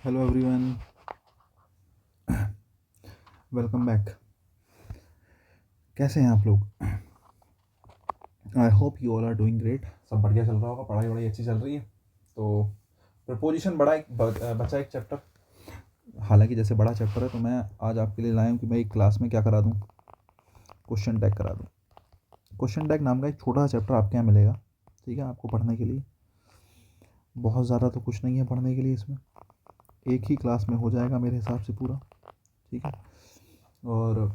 Hello everyone, welcome back. कैसे हैं आप लोग? I hope you all are doing great. सब बढ़िया चल रहा होगा, पढ़ाई वढ़ाई अच्छी चल रही है। तो प्रपोजिशन बड़ा एक बचा एक चैप्टर। हालांकि जैसे बड़ा चैप्टर है तो मैं आज आपके लिए लाया हूँ कि मैं एक क्लास में क्या करा दूँ, क्वेश्चन टैग करा दूँ। क्वेश्चन टैग नाम का एक छोटा सा चैप्टर आपके यहाँ मिलेगा, ठीक है, आपको पढ़ने के लिए। बहुत ज़्यादा तो कुछ नहीं है पढ़ने के लिए इसमें, एक ही क्लास में हो जाएगा मेरे हिसाब से पूरा, ठीक है। और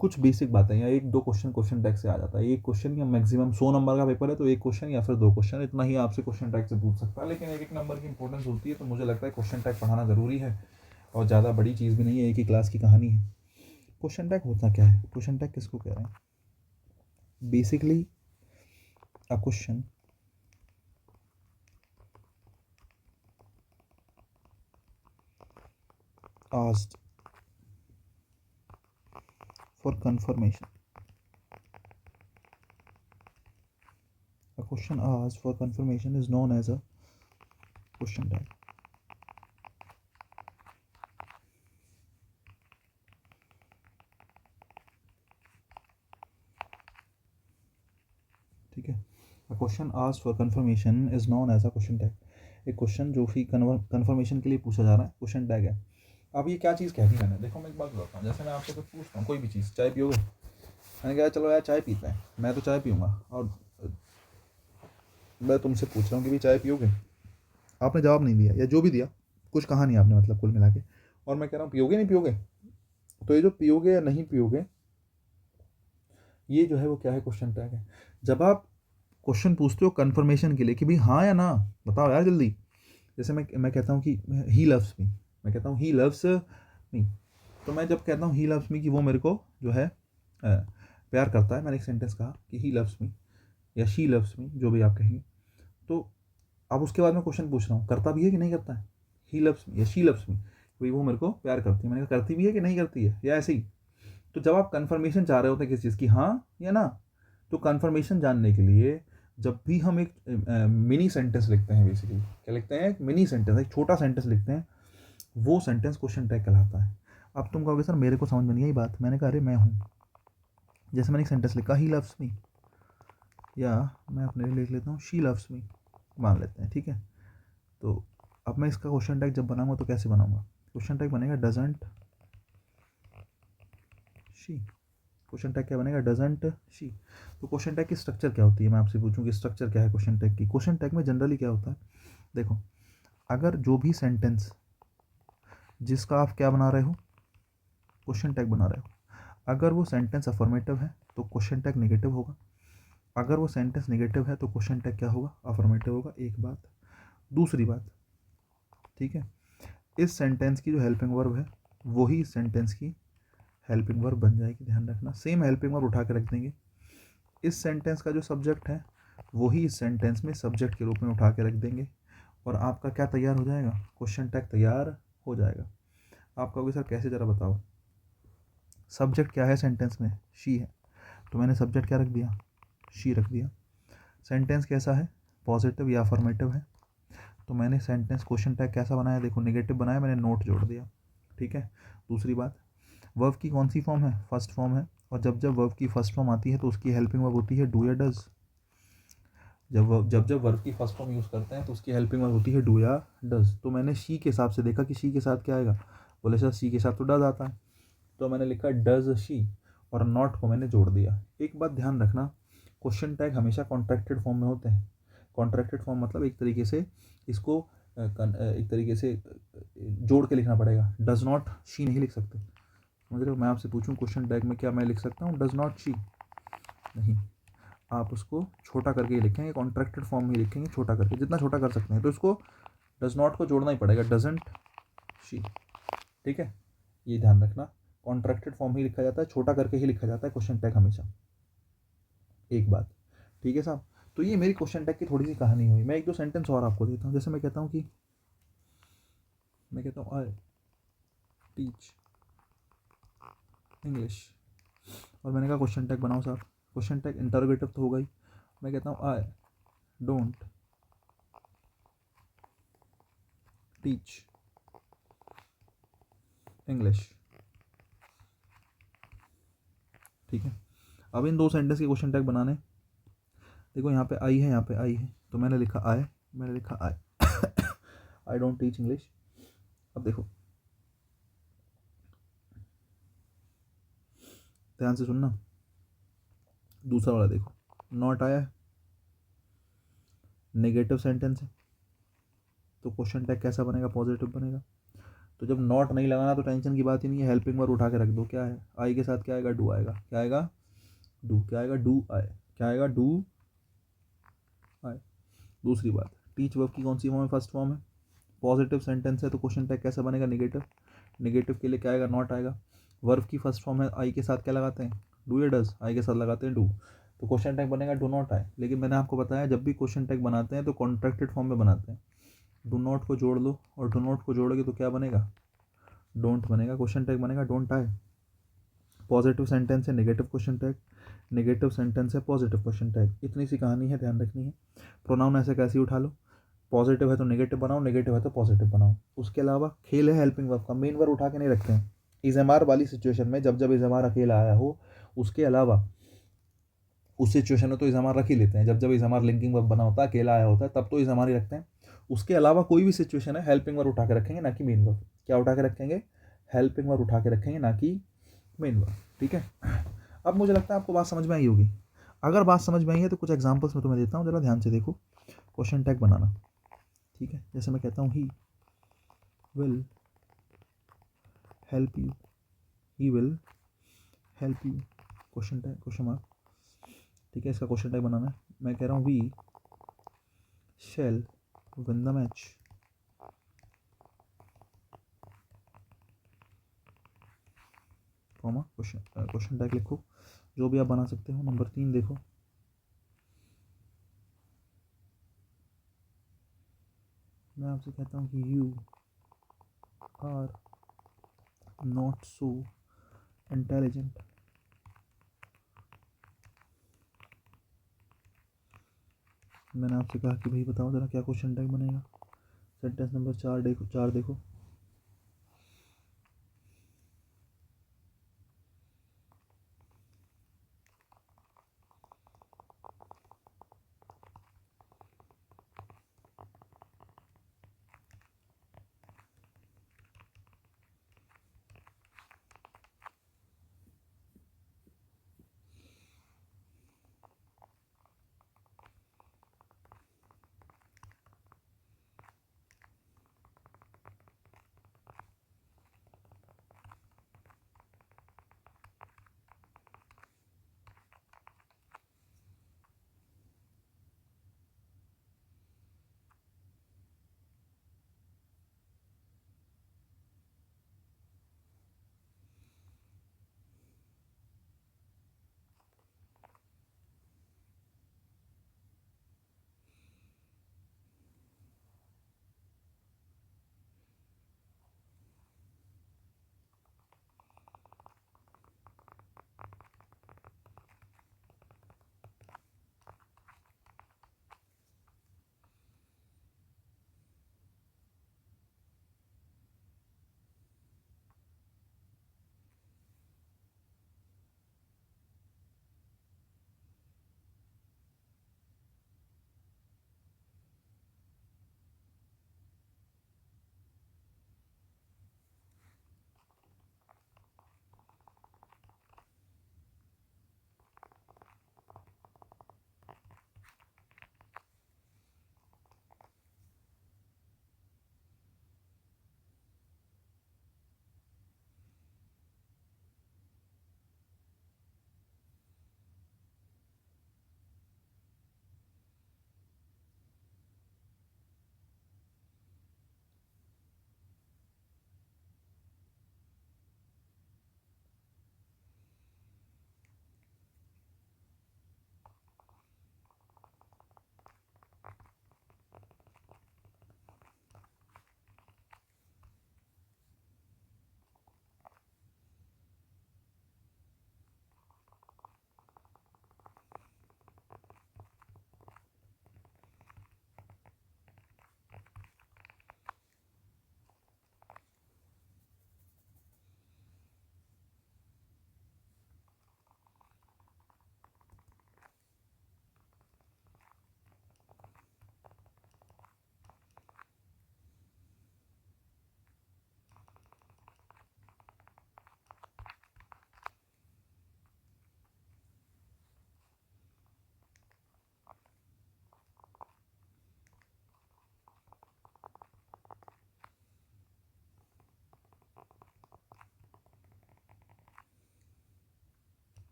कुछ बेसिक बातें या एक दो क्वेश्चन क्वेश्चन टैग से आ जाता है। एक क्वेश्चन या मैक्सिमम 100 नंबर का पेपर है तो एक क्वेश्चन या फिर दो क्वेश्चन, इतना ही आपसे क्वेश्चन टैग से पूछ सकता है। लेकिन एक एक नंबर की इंपॉर्टेंस होती है तो मुझे लगता है क्वेश्चन टैग पढ़ाना ज़रूरी है। और ज़्यादा बड़ी चीज़ भी नहीं है, एक ही क्लास की कहानी है। क्वेश्चन टैग होता क्या है? क्वेश्चन टैग किसको कह रहे हैं? Basically a question asked for confirmation. A question asked for confirmation is known as a question tag. ठीक है, a question asked for confirmation is known as a question tag. एक क्वेश्चन जो कि confirmation के लिए पूछा जा रहा है, क्वेश्चन टैग है। अब ये क्या चीज़ कह दी मैंने, देखो मैं एक बात बताता हूँ। जैसे मैं आपसे कुछ पूछता हूँ, कोई भी चीज़, चाय पियोगे? मैंने कहा चलो यार चाय पीते हैं, मैं तो चाय पीऊँगा। और मैं तुमसे पूछ रहा हूँ कि भाई चाय पियोगे? आपने जवाब नहीं दिया, या जो भी दिया कुछ कहा नहीं आपने, मतलब कुल मिला के। और मैं कह रहा हूँ पियोगे नहीं पियोगे, तो ये जो पियोगे या नहीं पियोगे, ये जो है वो क्या है? क्वेश्चन टैग है। जब आप क्वेश्चन पूछते हो कंफर्मेशन के लिए कि भाई हाँ या ना, बताओ यार जल्दी। जैसे मैं कहता हूँ कि ही लव्स मी, मैं कहता हूँ ही लव्स मी। तो मैं जब कहता हूँ ही लव्स मी कि वो मेरे को जो है प्यार करता है, मैंने एक सेंटेंस कहा कि ही लव्स मी या शी लव्स मी, जो भी आप कहेंगे। तो अब उसके बाद मैं क्वेश्चन पूछ रहा हूँ करता भी है कि नहीं करता है? ही लव्स मी या शी लव्स मी, भाई वो मेरे को प्यार करती है। मैंने कहा करती भी है कि नहीं करती है, या ऐसे ही। तो जब आप कंफर्मेशन चाह रहे होते हैं किसी चीज़ की, हाँ या ना, तो कंफर्मेशन जानने के लिए जब भी हम एक मिनी सेंटेंस लिखते हैं, बेसिकली क्या लिखते हैं? एक मिनी सेंटेंस, एक छोटा सेंटेंस लिखते हैं, वो सेंटेंस क्वेश्चन टैग कहलाता है। अब तुम कहोगे सर मेरे को समझ में नहीं आई बात। मैंने कहा अरे मैं हूँ। जैसे मैंने एक सेंटेंस लिखा ही लव्स मी, या मैं अपने लिए लिख लेता हूँ शी लव्स मी, मान लेते हैं, ठीक है। तो अब मैं इसका क्वेश्चन टैग जब बनाऊंगा तो कैसे बनाऊंगा? क्वेश्चन टैग बनेगा डजंट शी। क्वेश्चन टैग क्या बनेगा? Doesn't she. तो क्वेश्चन टैग की स्ट्रक्चर क्या होती है? मैं आपसे पूछूं कि स्ट्रक्चर क्या है क्वेश्चन टैग की। क्वेश्चन टैग में जनरली क्या होता है, देखो, अगर जो भी सेंटेंस जिसका आप क्या बना रहे हो, क्वेश्चन टैग बना रहे हो, अगर वो सेंटेंस अफर्मेटिव है तो क्वेश्चन टैग नेगेटिव होगा। अगर वो सेंटेंस नेगेटिव है तो क्वेश्चन टैग क्या होगा? अफर्मेटिव होगा। एक बात। दूसरी बात, ठीक है, इस सेंटेंस की जो हेल्पिंग वर्ब है वही इस सेंटेंस की हेल्पिंग वर्ब बन जाएगी। ध्यान रखना, सेम हेल्पिंग वर्ब उठा के रख देंगे। इस सेंटेंस का जो सब्जेक्ट है वही इस सेंटेंस में सब्जेक्ट के रूप में उठा के रख देंगे, और आपका क्या तैयार हो जाएगा? क्वेश्चन टैग तैयार हो जाएगा। आप कहोगे सर कैसे, ज़रा बताओ। सब्जेक्ट क्या है सेंटेंस में? शी है, तो मैंने सब्जेक्ट क्या रख दिया? शी रख दिया। सेंटेंस कैसा है? पॉजिटिव या अफर्मेटिव है, तो मैंने सेंटेंस क्वेश्चन टैग कैसा बनाया? देखो नेगेटिव बनाया, मैंने नोट जोड़ दिया, ठीक है। दूसरी बात, वर्ब की कौन सी फॉर्म है? फर्स्ट फॉर्म है, और जब जब वर्ब की फर्स्ट फॉर्म आती है तो उसकी हेल्पिंग वर्ब होती है डू या डज। जब वर्ब की फर्स्ट फॉर्म यूज़ करते हैं तो उसकी हेल्पिंग वर्ब होती है डू या डज। तो मैंने शी के हिसाब से देखा कि शी के साथ क्या आएगा, बोले सर शी के साथ तो डज आता है, तो मैंने लिखा डज शी, और नॉट को मैंने जोड़ दिया। एक बात ध्यान रखना, क्वेश्चन टैग हमेशा कॉन्ट्रैक्टेड फॉर्म में होते हैं। कॉन्ट्रैक्टेड फॉर्म मतलब एक तरीके से इसको एक तरीके से जोड़ के लिखना पड़ेगा। डज नॉट शी नहीं लिख सकते, समझ रहे हो? मैं आपसे पूछूं क्वेश्चन टैग में क्या मैं लिख सकता हूँ डज नॉट शी? नहीं, आप उसको छोटा करके ही लिखेंगे, कॉन्ट्रैक्टेड फॉर्म में लिखेंगे छोटा करके, जितना छोटा कर सकते हैं। तो इसको डज नॉट को जोड़ना ही पड़ेगा, डजेंट शी, ठीक है। ये ध्यान रखना, कॉन्ट्रैक्टेड फॉर्म ही लिखा जाता है, छोटा करके ही लिखा जाता है क्वेश्चन टैग हमेशा। एक बात, ठीक है साहब। तो ये मेरी क्वेश्चन टैग की थोड़ी सी कहानी हुई। मैं एक दो सेंटेंस और आपको देता हूँ। जैसे मैं कहता हूँ कि मैं कहता हूँ आई टीच इंग्लिश, और मैंने कहा क्वेश्चन टैग बनाओ साहब। क्वेश्चन टैग इंटरोगेटिव तो होगा ही। मैं कहता हूँ आई डोंट टीच इंग्लिश। ठीक है, अब इन दो सेंटेंस के क्वेश्चन टैग बनाने। देखो यहाँ पे आई है, यहाँ पे आई है, तो मैंने लिखा आई, मैंने लिखा आई आई डोंट टीच इंग्लिश। अब देखो ध्यान से सुनना, दूसरा वाला देखो, नॉट आया है, नेगेटिव सेंटेंस है, तो क्वेश्चन टैग कैसा बनेगा, पॉजिटिव बनेगा। तो जब नॉट नहीं लगाना तो टेंशन की बात ही नहीं है, हेल्पिंग वर्ब उठा के रख दो। क्या है, आई के साथ क्या आएगा, डू आएगा। क्या आएगा, डू। क्या आएगा, डू आए। क्या आएगा, डू आए। दूसरी बात, टीच वर्ब की कौन सी फॉर्म है, फर्स्ट फॉर्म है, पॉजिटिव सेंटेंस है, तो क्वेश्चन टैग कैसा बनेगा, नेगेटिव। नेगेटिव के लिए क्या आएगा, नॉट आएगा। वर्ब की फर्स्ट फॉर्म है, आई के साथ क्या लगाते हैं, डू या डज, आई के साथ लगाते हैं डू, तो क्वेश्चन टैग बनेगा डू नॉट आए। लेकिन मैंने आपको बताया जब भी क्वेश्चन टैग बनाते हैं तो कॉन्ट्रैक्टेड फॉर्म में बनाते हैं, डू नॉट को जोड़ लो और डू नॉट को जोड़ोगे तो क्या बनेगा, डोंट बनेगा, क्वेश्चन टैग बनेगा डोंट आए। पॉजिटिव सेंटेंस है, negative question tag, negative sentence है, पॉजिटिव क्वेश्चन टैग। इतनी सी कहानी है, ध्यान रखनी है। प्रोनाउन ऐसे कैसे उठा लो, पॉजिटिव है तो नेगेटिव बनाओ, नेगेटिव है तो पॉजिटिव बनाओ। उसके अलावा खेल है हेल्पिंग वर्ब का, मेन वर्ब उठा के नहीं रखते हैं। इज़ेमार वाली सिचुएशन में जब जब इज़ेमार अकेला आया हो, उसके अलावा उस सिचुएशन में तो इज़ेमार रख ही लेते हैं। जब जब इज़ेमार लिंकिंग वर्ब बना होता है, अकेला आया होता है, तब तो इज़ेमार ही रखते हैं। उसके अलावा कोई भी सिचुएशन है, हेल्पिंग वर्ब उठा के रखेंगे, ना कि मेन वर्ब। क्या उठा के रखेंगे, हेल्पिंग वर्ब उठा के रखेंगे, ना कि मेन वर्ब। ठीक है, अब मुझे लगता है आपको बात समझ में आई होगी। अगर बात समझ में आई है तो कुछ एग्जांपल्स मैं तुम्हें देता हूँ, जरा ध्यान से देखो। क्वेश्चन टैग बनाना, ठीक है, जैसे मैं कहता हूँ he will help you, he will help you, question tag, question mark. ठीक है, इसका क्वेश्चन टैग बनाना है। मैं कह रहा हूँ we shall win the match, comma question tag लिखो, जो भी आप बना सकते हो। नंबर 3 देखो, मैं आपसे कहता हूँ कि you are not so intelligent. मैंने आपसे कहा कि भाई बताओ जरा क्या क्वेश्चन टैग बनेगा। सेंटेंस नंबर 4 देखो, 4 देखो,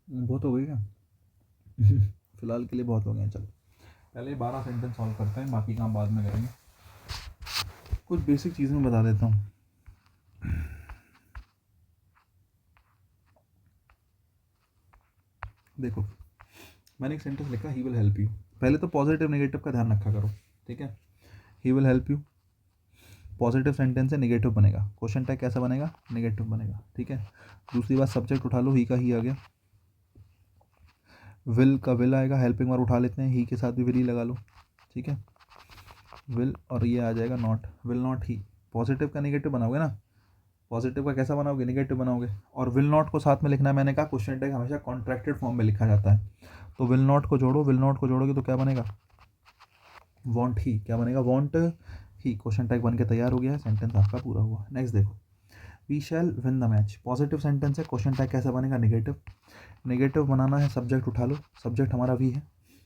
बहुत हो गई क्या? फिलहाल के लिए बहुत हो गए हैं। चलो पहले 12 सेंटेंस सॉल्व करते हैं, बाकी काम बाद में करेंगे। कुछ बेसिक चीज़ें मैं बता देता हूँ। देखो मैंने एक सेंटेंस लिखा, ही विल हेल्प यू। पहले तो पॉजिटिव नेगेटिव का ध्यान रखा करो, ठीक है। He will help you positive sentence है, नेगेटिव बनेगा। क्वेश्चन टैग कैसा बनेगा? नेगेटिव बनेगा, ठीक है। दूसरी बात, सब्जेक्ट उठा लो, ही का ही आ गया। विल का विल आएगा, हेल्पिंग वर्ब उठा लेते हैं, ही के साथ भी विल ही लगा लो, ठीक है। विल और ये आ जाएगा not, will not he. Positive का नेगेटिव बनाओगे ना, पॉजिटिव का कैसा बनाओगे? नेगेटिव बनाओगे। और विल नॉट को साथ में लिखना है, मैंने कहा क्वेश्चन टैग हमेशा कॉन्ट्रैक्टेड फॉर्म में लिखा जाता है, तो विल नॉट को जोड़ो, विल नॉट को जोड़ोगे तो क्या बनेगा? Want he. क्या बनेगा? Want he. क्वेश्चन टैग बन के तैयार हो गया है, सेंटेंस आपका पूरा हुआ। नेक्स्ट देखो, we shall win the match. Positive sentence है, क्वेश्चन टैग कैसा बनेगा? नेगेटिव। नेगेटिव बनाना है, सब्जेक्ट उठा लो, सब्जेक्ट हमारा वी है।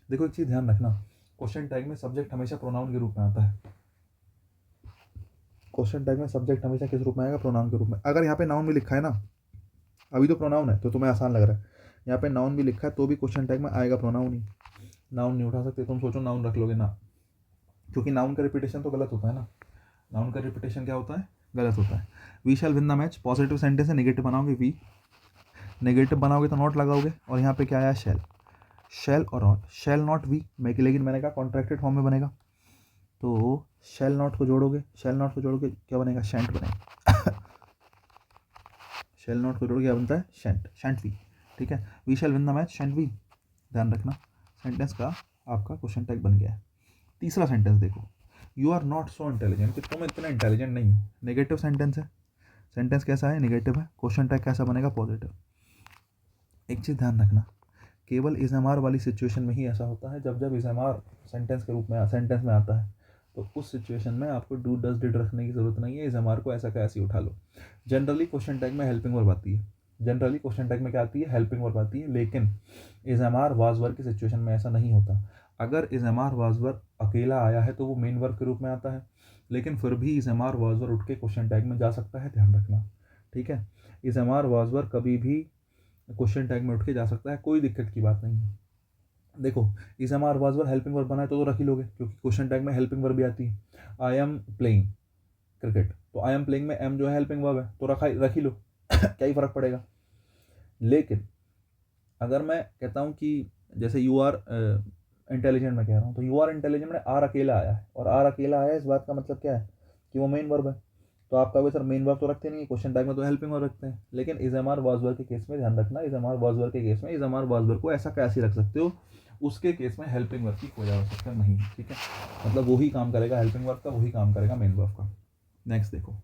देखो एक चीज़ ध्यान रखना, क्वेश्चन टैग में सब्जेक्ट हमेशा प्रोनाउन के रूप में आता है। क्वेश्चन टैग में सब्जेक्ट हमेशा किस रूप में आएगा? प्रोनाउन के रूप में। अगर यहाँ पे नाउन भी लिखा है ना, अभी तो प्रोनाउन है तो तुम्हें आसान लग रहा है, यहाँ पे नाउन भी लिखा है तो भी क्वेश्चन टैग में आएगा प्रोनाउन ही। नाउन नहीं उठा सकते, तुम सोचो नाउन रख लोगे ना, क्योंकि नाउन का रिपीटेशन तो गलत होता है ना। नाउन का रिपीटेशन क्या होता है? गलत होता है। We shall win the match, positive sentence है, नेगेटिव बनाओगे वी, नेगेटिव बनाओगे तो नॉट लगाओगे, और यहाँ पे क्या आया? शैल। शैल और नॉट, शैल नॉट वी, लेकिन मैंने कहा कॉन्ट्रैक्टेड फॉर्म में बनेगा, तो शैल नॉट को जोड़ोगे, शैल नॉट को जोड़ोगे क्या बनेगा? शैंट बनेगा। शैल नॉट को जोड़ोगे क्या बनता है? शैंट, शैंट वी, ठीक है। We shall win the match, shan't we. ध्यान रखना, सेंटेंस का आपका क्वेश्चन टैग बन गया है। तीसरा सेंटेंस देखो, you are not so intelligent, कि तुम इतना इंटेलिजेंट नहीं हो। नेगेटिव सेंटेंस है, सेंटेंस कैसा है? नेगेटिव है। क्वेश्चन टैग कैसा बनेगा? पॉजिटिव। एक चीज़ ध्यान रखना, केवल इज एम आर वाली सिचुएशन में ही ऐसा होता है, जब जब इज एम आर सेंटेंस के रूप में सेंटेंस में आता है, तो उस सिचुएशन में आपको डू डज डिड रखने की जरूरत नहीं है, इज एम आर को ऐसा का ऐसे उठा लो। जनरली क्वेश्चन टैग में हेल्पिंग वर्ब आती है, जनरली क्वेश्चन टैग में क्या आती है? हेल्पिंग वर्ब आती है, लेकिन is am are was verb की सिचुएशन में ऐसा नहीं होता। अगर is am are was verb अकेला आया है तो वो मेन वर्ब के रूप में आता है, लेकिन फिर भी is am are was verb उठ के क्वेश्चन टैग में जा सकता है, ध्यान रखना, ठीक है। Is am are was verb कभी भी क्वेश्चन टैग में उठ के जा सकता है, कोई दिक्कत की बात नहीं है। देखो is am are was verb helping verb बना है तो रख ही लोगे, क्योंकि क्वेश्चन टैग में हेल्पिंग वर्ब भी आती है। आई एम प्लेइंग क्रिकेट, तो आई एम प्लेइंग में एम जो है हेल्पिंग वर्ब है, तो रख ही लो। क्या ही फर्क पड़ेगा। लेकिन अगर मैं कहता हूँ कि जैसे यू आर इंटेलिजेंट में कह रहा हूँ, तो यू आर इंटेलिजेंट में आर अकेला आया है, और आर अकेला आया है, इस बात का मतलब क्या है? कि वो मेन वर्ब है। तो आप कहोगे सर मेन वर्ब तो रखते नहीं है, क्वेश्चन टैग में तो हेल्पिंग वर्ब रखते हैं, लेकिन is am are was verb के केस में ध्यान रखना, is am are was verb के केस में is am are was verb को ऐसा कैसे रख सकते हो, उसके केस में हेल्पिंग वर्ब की कोई आवश्यकता नहीं, ठीक है। मतलब वही काम करेगा हेल्पिंग वर्ब का, वही काम करेगा मेन वर्ब का। नेक्स्ट देखो,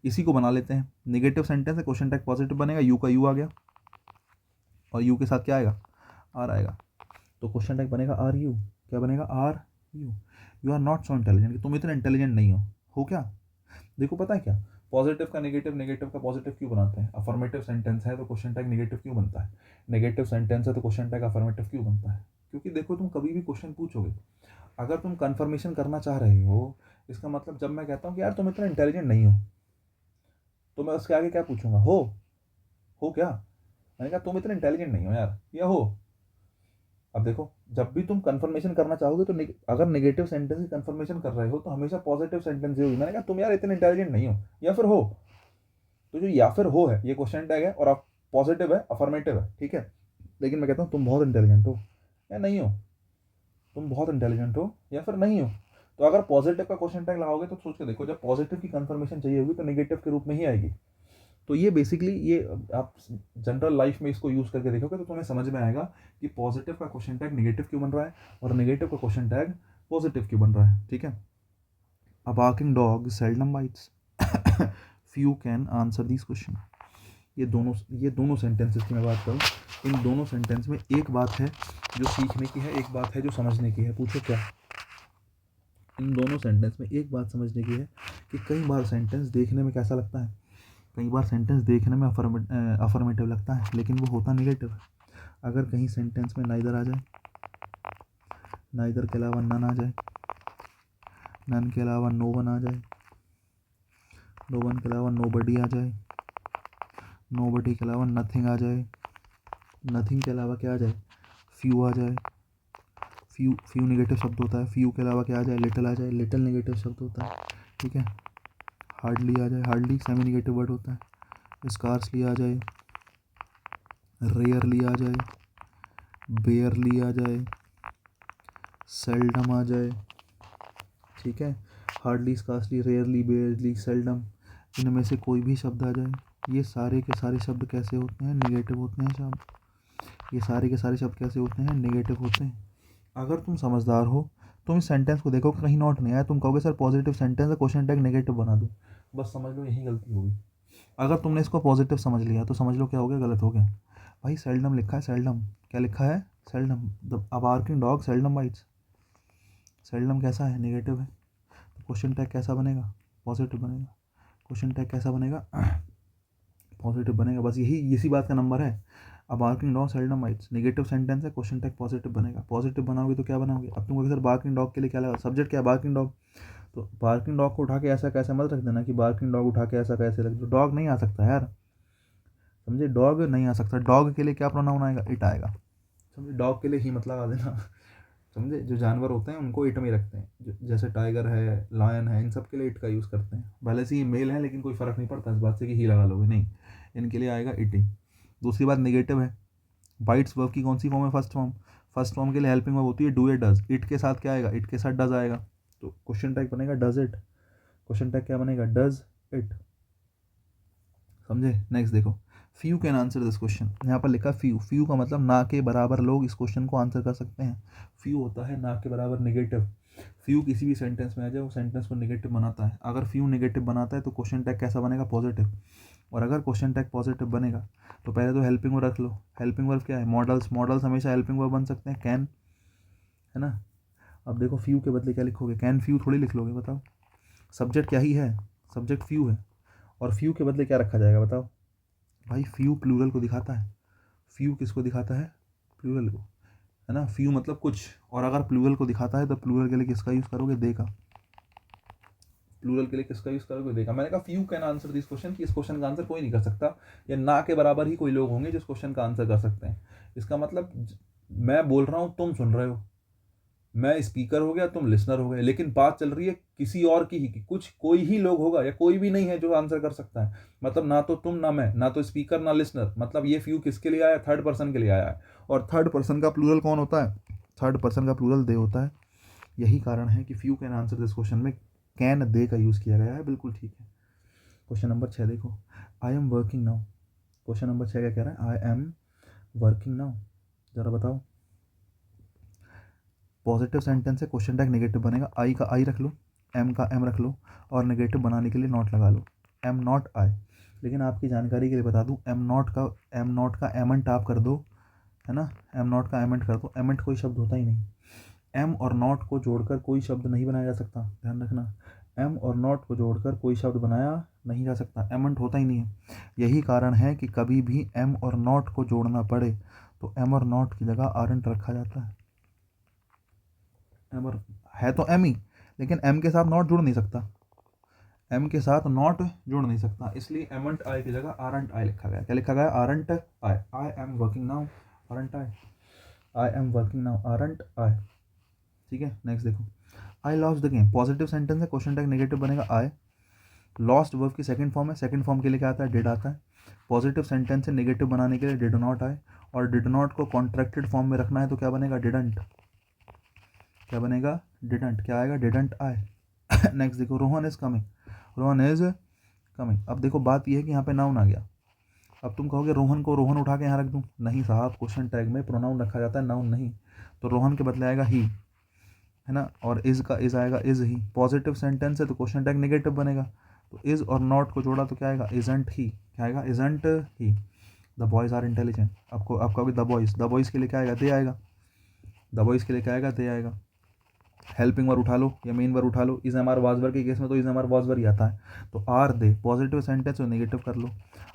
इसी को बना लेते हैं, नेगेटिव सेंटेंस है, क्वेश्चन टैग पॉजिटिव बनेगा, यू का यू आ गया, और यू के साथ क्या आएगा? आर आएगा, तो क्वेश्चन टैग बनेगा आर यू। क्या बनेगा? Are you. You are not so intelligent, कि तुम इतने इंटेलिजेंट नहीं हो क्या? देखो पता है क्या, पॉजिटिव का नेगेटिव, नेगेटिव का पॉजिटिव क्यों बनाते हैं? अफर्मेटिव सेंटेंस है तो क्वेश्चन टैग नेगेटिव क्यों बनता है? नेगेटिव सेंटेंस है तो क्वेश्चन टैग अफर्मेटिव क्यों बनता है? क्योंकि देखो तुम कभी भी क्वेश्चन पूछोगे, अगर तुम कंफर्मेशन करना चाह रहे हो, इसका मतलब जब मैं कहता हूँ कि यार तुम इतना इंटेलिजेंट नहीं हो, तो मैं उसके आगे क्या पूछूंगा? हो क्या? मैंने कहा तुम इतने इंटेलिजेंट नहीं हो यार, या हो। अब देखो जब भी तुम कंफर्मेशन करना चाहोगे तो अगर नेगेटिव सेंटेंस की कंफर्मेशन कर रहे हो तो हमेशा पॉजिटिव सेंटेंस ही होगी। मैंने कहा तुम यार इतने इंटेलिजेंट नहीं हो, या फिर हो। तो जो या फिर हो है ये क्वेश्चन टैग है, और आप पॉजिटिव है, अफर्मेटिव है, ठीक है। लेकिन मैं कहता हूँ तुम बहुत इंटेलिजेंट हो या नहीं हो, तुम बहुत इंटेलिजेंट हो या फिर नहीं हो। तो अगर पॉजिटिव का क्वेश्चन टैग लगाओगे तो सोच के देखो, जब पॉजिटिव की कंफर्मेशन चाहिए होगी तो नेगेटिव के रूप में ही आएगी। तो ये बेसिकली ये आप जनरल लाइफ में इसको यूज़ करके देखोगे तो तुम्हें समझ में आएगा कि पॉजिटिव का क्वेश्चन टैग नेगेटिव क्यों बन रहा है, और नेगेटिव का क्वेश्चन टैग पॉजिटिव क्यों बन रहा है, ठीक है। अ barking dog seldom bites. Few can answer these question. ये दोनों सेंटेंसेस की मैं बात करूँ, इन दोनों सेंटेंस में एक बात है जो सीखने की है, एक बात है जो समझने की है। पूछो क्या? इन दोनों सेंटेंस में एक बात समझने की है कि कई बार सेंटेंस देखने में कैसा लगता है, कई बार सेंटेंस देखने में अफर्मेटिव लगता है, लेकिन वो होता नेगेटिव है। अगर कहीं सेंटेंस में नाइदर आ जाए, नाइदर के अलावा नन आ जाए, नन के अलावा नो वन आ जाए, नो वन के अलावा नो बडी आ जाए, नो बडी के अलावा नथिंग आ जाए, नथिंग के अलावा क्या आ जाए, फ्यू आ जाए, फ्यू नेगेटिव शब्द होता है, फ्यू के अलावा क्या आ जाए, लिटिल आ जाए, लिटिल नेगेटिव शब्द होता है, ठीक है। हार्डली आ जाए, हार्डली सेमी नेगेटिव वर्ड होता है, स्कार्सली आ जाए, रेयरली आ जाए, बेयरली आ जाए, सेल्डम आ जाए, ठीक है। हार्डली, स्कार्सली, रेयरली, बेयरली, सेल्डम, इनमें से कोई भी शब्द आ जाए, ये सारे के सारे शब्द कैसे होते हैं, नेगेटिव होते हैं शब्द। ये सारे के सारे शब्द कैसे होते हैं, नेगेटिव होते हैं। अगर तुम समझदार हो तुम इस सेंटेंस को देखो कहीं नोट नहीं आया, तुम कहोगे सर पॉजिटिव सेंटेंस है, क्वेश्चन टैग नेगेटिव बना दूँ, बस समझ लो यही गलती होगी। अगर तुमने इसको पॉजिटिव समझ लिया तो समझ लो क्या हो गया, गलत हो गया। भाई सेल्डम लिखा है, सेल्डम क्या लिखा है, seldom, the barking dog seldom bytes. Seldom कैसा है, नेगेटिव है, तो क्वेश्चन टैग कैसा बनेगा, पॉजिटिव बनेगा। क्वेश्चन टैग कैसा बनेगा, पॉजिटिव बनेगा। बस यही इसी बात का नंबर है। अब barking dog seldom bytes negative sentence है, क्वेश्चन टैग पॉजिटिव बनेगा। पॉजिटिव बनाओगे तो क्या बनाओगे, अब तुम सर बार्किंग डॉग के लिए क्या लगा, सब्जेक्ट क्या है, बार्किंग डॉग, तो बार्किंग डॉग को उठा के ऐसा कैसे मत रख देना कि बार्किंग डॉग उठा के ऐसा कैसे रख दो, डॉग नहीं आ सकता यार, समझे, डॉग नहीं आ सकता। डॉग के लिए क्या प्रोनाउन आएगा, इट आएगा, समझे, डॉग के लिए ही मत लगा देना, समझे। जो जानवर होते हैं उनको इट में ही रखते हैं, जैसे टाइगर है, लायन है, इन सब के लिए इट का यूज़ करते हैं। भले से ये मेल है लेकिन कोई फ़र्क नहीं पड़ता इस बात से कि ही लगा लोगे, नहीं, इनके लिए आएगा इट ही। दूसरी बात नेगेटिव है, बाइट्स वर्ब की कौन सी फॉर्म है, फर्स्ट फॉर्म। फर्स्ट फॉर्म के लिए हेल्पिंग वर्ब होती है डू या डज, इट के साथ क्या आएगा, इट के साथ डज आएगा, तो क्वेश्चन टैग बनेगा डज इट। क्वेश्चन टैग क्या बनेगा, डज इट, समझे। नेक्स्ट देखो, few can answer this question, यहाँ पर लिखा फ्यू, फ्यू का मतलब ना के बराबर लोग इस क्वेश्चन को आंसर कर सकते हैं। फ्यू होता है ना के बराबर नेगेटिव, फ्यू किसी भी सेंटेंस में आ जाए वो सेंटेंस को नेगेटिव बनाता है। अगर फ्यू नेगेटिव बनाता है तो क्वेश्चन टैग कैसा बनेगा, पॉजिटिव। और अगर क्वेश्चन टैग पॉजिटिव बनेगा तो पहले तो हेल्पिंग वर्ब रख लो। हेल्पिंग वर्ब क्या है, मॉडल्स, मॉडल्स हमेशा हेल्पिंग वर्ब बन सकते हैं, कैन, है ना। अब देखो फ्यू के बदले क्या लिखोगे, कैन फ्यू थोड़ी लिख लोगे, बताओ। सब्जेक्ट क्या ही है, सब्जेक्ट फ्यू है, और फ्यू के बदले क्या रखा जाएगा, बताओ। भाई फ्यू प्लूरल को दिखाता है, फ्यू किसको दिखाता है, प्लूरल को, है ना। फ्यू मतलब कुछ, और अगर प्लूरल को दिखाता है तो प्लूरल के लिए किसका यूज़ करोगे, दे का। प्लूरल के लिए किसका यूज़ करोगे, दे का। मैंने कहा few can answer this question, कि इस क्वेश्चन का आंसर कोई नहीं कर सकता, या ना के बराबर ही कोई लोग होंगे जो इस क्वेश्चन का आंसर कर सकते हैं। इसका मतलब मैं बोल रहा हूँ, तुम सुन रहे हो, मैं स्पीकर हो गया, तुम लिसनर हो गए, लेकिन बात चल रही है किसी और की ही, कि कुछ कोई ही लोग होगा या कोई भी नहीं है जो आंसर कर सकता है। मतलब ना तो तुम, ना मैं, ना तो स्पीकर, ना लिसनर, मतलब ये फ्यू किसके लिए आया, थर्ड पर्सन के लिए आया है। और थर्ड पर्सन का प्लूरल कौन होता है, थर्ड पर्सन का प्लूरल दे होता है। यही कारण है कि few can answer this question में कैन दे का यूज़ किया गया है, बिल्कुल ठीक है। क्वेश्चन नंबर 6 देखो, आई am working now. Question number 6 क्या कह रहा है, आई एम वर्किंग नाउ, ज़रा बताओ। पॉजिटिव सेंटेंस है, क्वेश्चन टैग नेगेटिव बनेगा, आई का आई रख लो, एम का एम रख लो, और नेगेटिव बनाने के लिए नॉट लगा लो, एम नॉट आई। लेकिन आपकी जानकारी के लिए बता दूं, एम नॉट का एमेंट आप कर दो, है ना, एम नॉट का एमेंट कर दो, एमेंट कोई शब्द होता ही नहीं। एम और नॉट को जोड़कर कोई शब्द नहीं बनाया जा सकता, ध्यान रखना। एम और नॉट को जोड़कर कोई शब्द बनाया नहीं जा सकता, एमेंट होता ही नहीं है। यही कारण है कि कभी भी एम और नॉट को जोड़ना पड़े तो एम और नॉट की जगह आरंट रखा जाता है। एम और है तो एम ही, लेकिन एम के साथ नॉट जुड़ नहीं सकता, एम के साथ नॉट जुड़ नहीं सकता, इसलिए एमंट आई की जगह आरंट आई लिखा गया। क्या लिखा गया, aren't I, I am working now, aren't I, I am working now, aren't I, ठीक है। नेक्स्ट देखो, I lost the game, positive sentence है, क्वेश्चन टैग नेगेटिव बनेगा आई। लॉस्ट वर्ब की सेकंड फॉर्म है, सेकंड फॉर्म के लिए क्या आता है, डिड आता है। पॉजिटिव सेंटेंस है, नेगेटिव बनाने के लिए डिड नॉट आए, और डिड नॉट को कॉन्ट्रैक्टेड फॉर्म में रखना है तो क्या बनेगा, डिडंट। क्या बनेगा, डिडंट, क्या आएगा, डिडंट आए। नेक्स्ट देखो, Rohan is coming, Rohan is coming. अब देखो बात यह है कि यहाँ पे नाउन आ गया। अब तुम कहोगे रोहन को रोहन उठा के यहाँ रख दूँ, नहीं साहब, क्वेश्चन टैग में प्रोनाउन रखा जाता है, नाउन नहीं। तो रोहन के बदले आएगा ही, है ना, और इज का इज आएगा, इज ही। पॉजिटिव सेंटेंस है तो क्वेश्चन टैग नेगेटिव बनेगा, तो इज और नॉट को जोड़ा तो क्या आएगा, इजंट ही, क्या आएगा, isn't he. The boys are intelligent, आपको आप कहोगे द बॉयज़ के लिए क्या आएगा, दे आएगा, द बॉयज़ के लिए क्या आएगा, दे आएगा। हेल्पिंग वर्ब उठा लो या मेन वर्ब उठा लो, is am are was verb के केस में तो is am are was verb ही आता है, तो आर दे, पॉजिटिव सेंटेंस और नेगेटिव कर लो,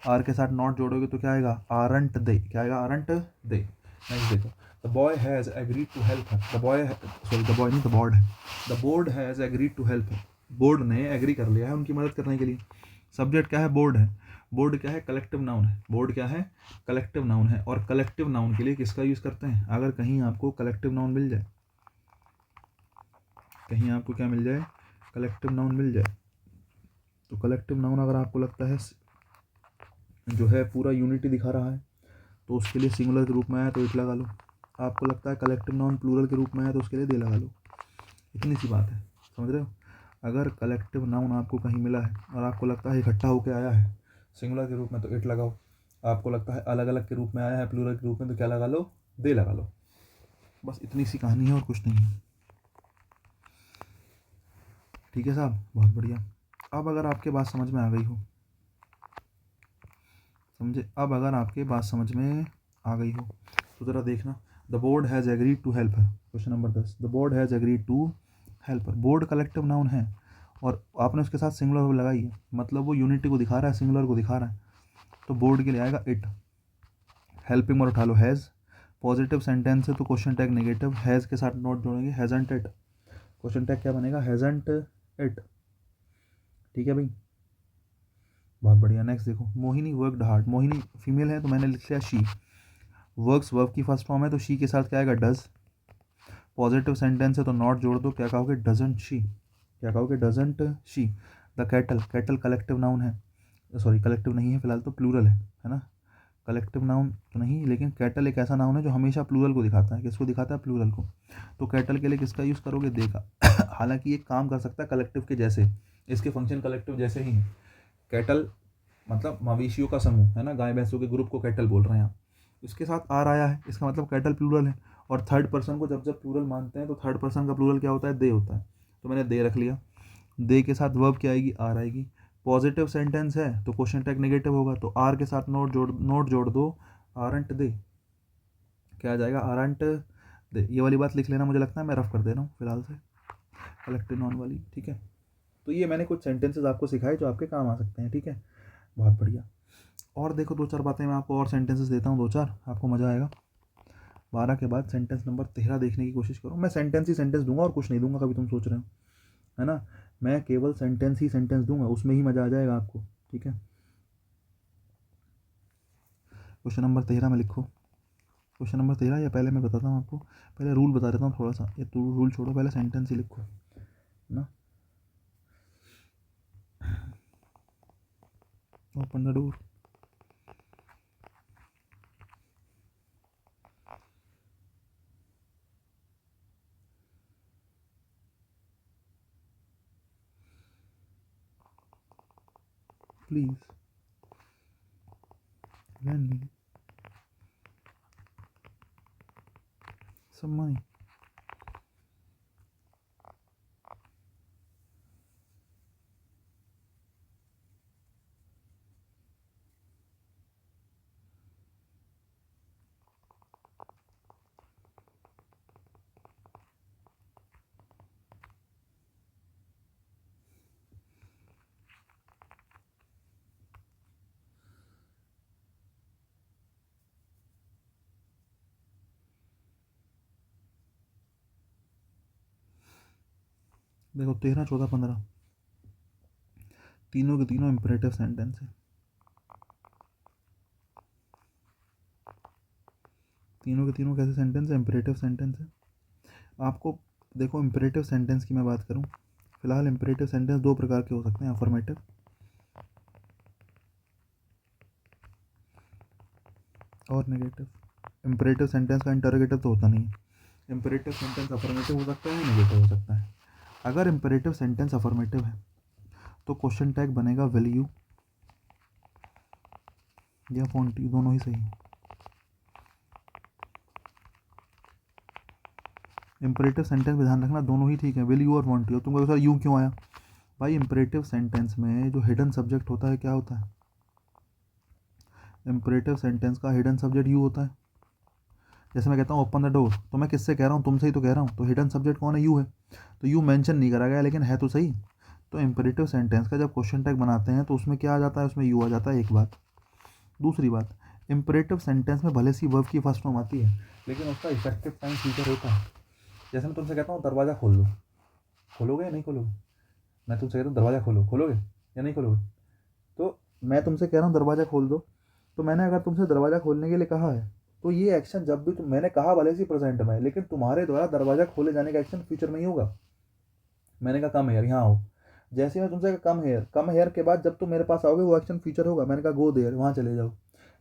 आर के साथ नॉट जोड़ोगे तो क्या आएगा, आरंट दे, क्या आएगा, आरंट दे। नेक्स्ट देखो, the boy has agreed to help her, the boy, sorry the boy नहीं, द बोर्ड है, the board has agreed to help her, board ने एग्री कर लिया है उनकी मदद करने के लिए। सब्जेक्ट क्या है, बोर्ड है। बोर्ड क्या है, कलेक्टिव नाउन है। बोर्ड क्या है, कलेक्टिव नाउन है। और कलेक्टिव नाउन के लिए किसका यूज़ करते हैं, अगर कहीं आपको कलेक्टिव नाउन मिल जाए, कहीं आपको क्या मिल जाए, कलेक्टिव नाउन मिल जाए, तो कलेक्टिव नाउन अगर आपको लगता है जो है पूरा यूनिटी दिखा रहा है, तो उसके लिए सिंगुलर के रूप में आया तो इट लगा लो। आपको लगता है कलेक्टिव नाउन प्लूरल के रूप में आया तो उसके लिए दे लगा लो। इतनी सी बात है, समझ रहे हो। अगर कलेक्टिव नाउन आपको कहीं मिला है और आपको लगता है इकट्ठा होकर आया है सिंगुलर के रूप में, तो इट लगाओ। आपको लगता है अलग अलग के रूप में आया है प्लूरल के रूप में, तो क्या लगा लो, दे लगा लो। बस इतनी सी कहानी है और कुछ नहीं है। ठीक है साहब, बहुत बढ़िया। अब अगर आपके बात समझ में आ गई हो, समझे, अब अगर आपके बात समझ में आ गई हो तो ज़रा देखना, the board has agreed to help her. Question number 10, the board has agreed to help her. Board collective noun है और आपने उसके साथ सिंगुलर वर्ब लगाई है, मतलब वो यूनिटी को दिखा रहा है, सिंगुलर को दिखा रहा है, तो बोर्ड के लिए आएगा इट। हेल्पिंग में उठा लो हैज़। पॉजिटिव सेंटेंस है तो क्वेश्चन टैग नेगेटिव, हैज़ के साथ नोट जोड़ेंगे, हैज़ंट इट। क्वेश्चन टैग क्या बनेगा, हैज़ंट इट। ठीक है भाई, बहुत बढ़िया। नेक्स्ट देखो, Mohini worked hard. Mohini female है तो मैंने लिख लिया शी। वर्क्स वर्ब की फर्स्ट फॉर्म है तो शी के साथ क्या आएगा, डज। पॉजिटिव सेंटेंस है तो नॉट जोड़ दो, क्या कहोगे, डजंट शी। क्या कहोगे, doesn't she. The cattle, cattle collective noun है, सॉरी कलेक्टिव नहीं है फिलहाल, तो प्लूरल है ना। कलेक्टिव नाउन तो नहीं, लेकिन कैटल एक ऐसा नाउन है जो हमेशा प्लूरल को दिखाता है। किसको दिखाता है, प्लूरल को। तो कैटल के लिए किसका यूज़ करोगे, दे का। हालांकि ये काम कर सकता है कलेक्टिव के जैसे, इसके फंक्शन कलेक्टिव जैसे ही हैं। कैटल मतलब मवेशियों का समूह है ना, गाय भैंसों के ग्रुप को कैटल बोल रहे हैं आप। इसके साथ आर आया है, इसका मतलब कैटल प्लूरल है। और थर्ड पर्सन को जब जब प्लूरल मानते हैं तो थर्ड पर्सन का प्लूरल क्या होता है, दे होता है। तो मैंने दे रख लिया। दे के साथ वर्ब क्या आएगी, आर आएगी। पॉजिटिव सेंटेंस है तो क्वेश्चन टैग नेगेटिव होगा, तो आर के साथ नोट जोड़ दो, आरंट दे। क्या आ जाएगा, आरंट दे। ये वाली बात लिख लेना, मुझे लगता है मैं रफ कर दे रहा हूँ फिलहाल से, कलेक्टिव नॉन वाली। ठीक है, तो ये मैंने कुछ सेंटेंसेस आपको सिखाए जो आपके काम आ सकते हैं। ठीक है, बहुत बढ़िया। और देखो दो चार बातें मैं आपको और सेंटेंसेस देता हूँ, दो चार, आपको मज़ा आएगा। 12 के बाद सेंटेंस नंबर 13 देखने की कोशिश करो। मैं सेंटेंस ही सेंटेंस दूंगा और कुछ नहीं दूंगा, कभी तुम सोच रहे हो, है ना। मैं केवल सेंटेंस ही सेंटेंस दूंगा, उसमें ही मज़ा आ जाएगा आपको। ठीक है, क्वेश्चन नंबर 13 में लिखो। क्वेश्चन नंबर 13, या पहले मैं बताता हूँ आपको, पहले रूल बता देता हूँ थोड़ा सा। ये तो रूल छोड़ो, पहले सेंटेंस ही लिखो ना। Open the door. Please lend me some money। देखो 13, 14, 15 तीनों के तीनों इम्परेटिव सेंटेंस है। तीनों के तीनों कैसे सेंटेंस है, इम्परेटिव सेंटेंस है। आपको देखो, इम्परेटिव सेंटेंस की मैं बात करूं, फिलहाल इम्परेटिव सेंटेंस दो प्रकार के हो सकते हैं, अफर्मेटिव और नेगेटिव। इम्परेटिव सेंटेंस का इंटरोगेटिव तो होता नहीं है। इम्परेटिव सेंटेंस अफर्मेटिव हो सकता है, नेगेटिव हो सकता है। अगर इम्परेटिव सेंटेंस अफर्मेटिव है तो क्वेश्चन टैग बनेगा वैल्यू या फॉन्ट, दोनों ही सही है। इम्परेटिव सेंटेंस में ध्यान रखना, दोनों ही ठीक है, वैल्यू और वांट यू। तुमको सर यू क्यों आया भाई, इम्परेटिव सेंटेंस में जो हिडन सब्जेक्ट होता है क्या होता है, इम्परेटिव सेंटेंस का हिडन सब्जेक्ट यू होता है। जैसे मैं कहता हूँ ओपन द डोर, तो मैं किससे कह रहा हूँ, तुमसे ही तो कह रहा हूँ, तो हिडन सब्जेक्ट कौन है, यू है। तो यू मेंशन नहीं करा गया लेकिन है तो सही। तो इम्परेटिव सेंटेंस का जब क्वेश्चन टैग बनाते हैं तो उसमें क्या आ जाता है, उसमें यू आ जाता है, एक बात। दूसरी बात, इम्परेटिव सेंटेंस में भले सी वर्ब की फर्स्ट फॉर्म आती है लेकिन उसका इफेक्टिव टाइम फ्यूचर होता है। जैसे मैं तुमसे कहता हूँ दरवाज़ा खोल दो, खोलोगे या नहीं खोलोगे। मैं तुमसे कहता हूँ दरवाज़ा खोलो, खोलोगे या नहीं खोलोगे। तो मैं तुमसे कह रहा हूँ दरवाज़ा खोल दो, तो मैंने अगर तुमसे दरवाज़ा खोलने के लिए कहा है, तो ये एक्शन जब भी मैंने कहा भले से प्रेजेंट में है, लेकिन तुम्हारे द्वारा दरवाज़ा खोले जाने का एक्शन फ्यूचर में ही होगा। मैंने कहा कम हेयर, यहाँ आओ। जैसे ही मैं तुमसे कहा कम हेयर के बाद जब तुम मेरे पास आओगे वो एक्शन फ्यूचर होगा। मैंने कहा गो देयर, वहाँ चले जाओ।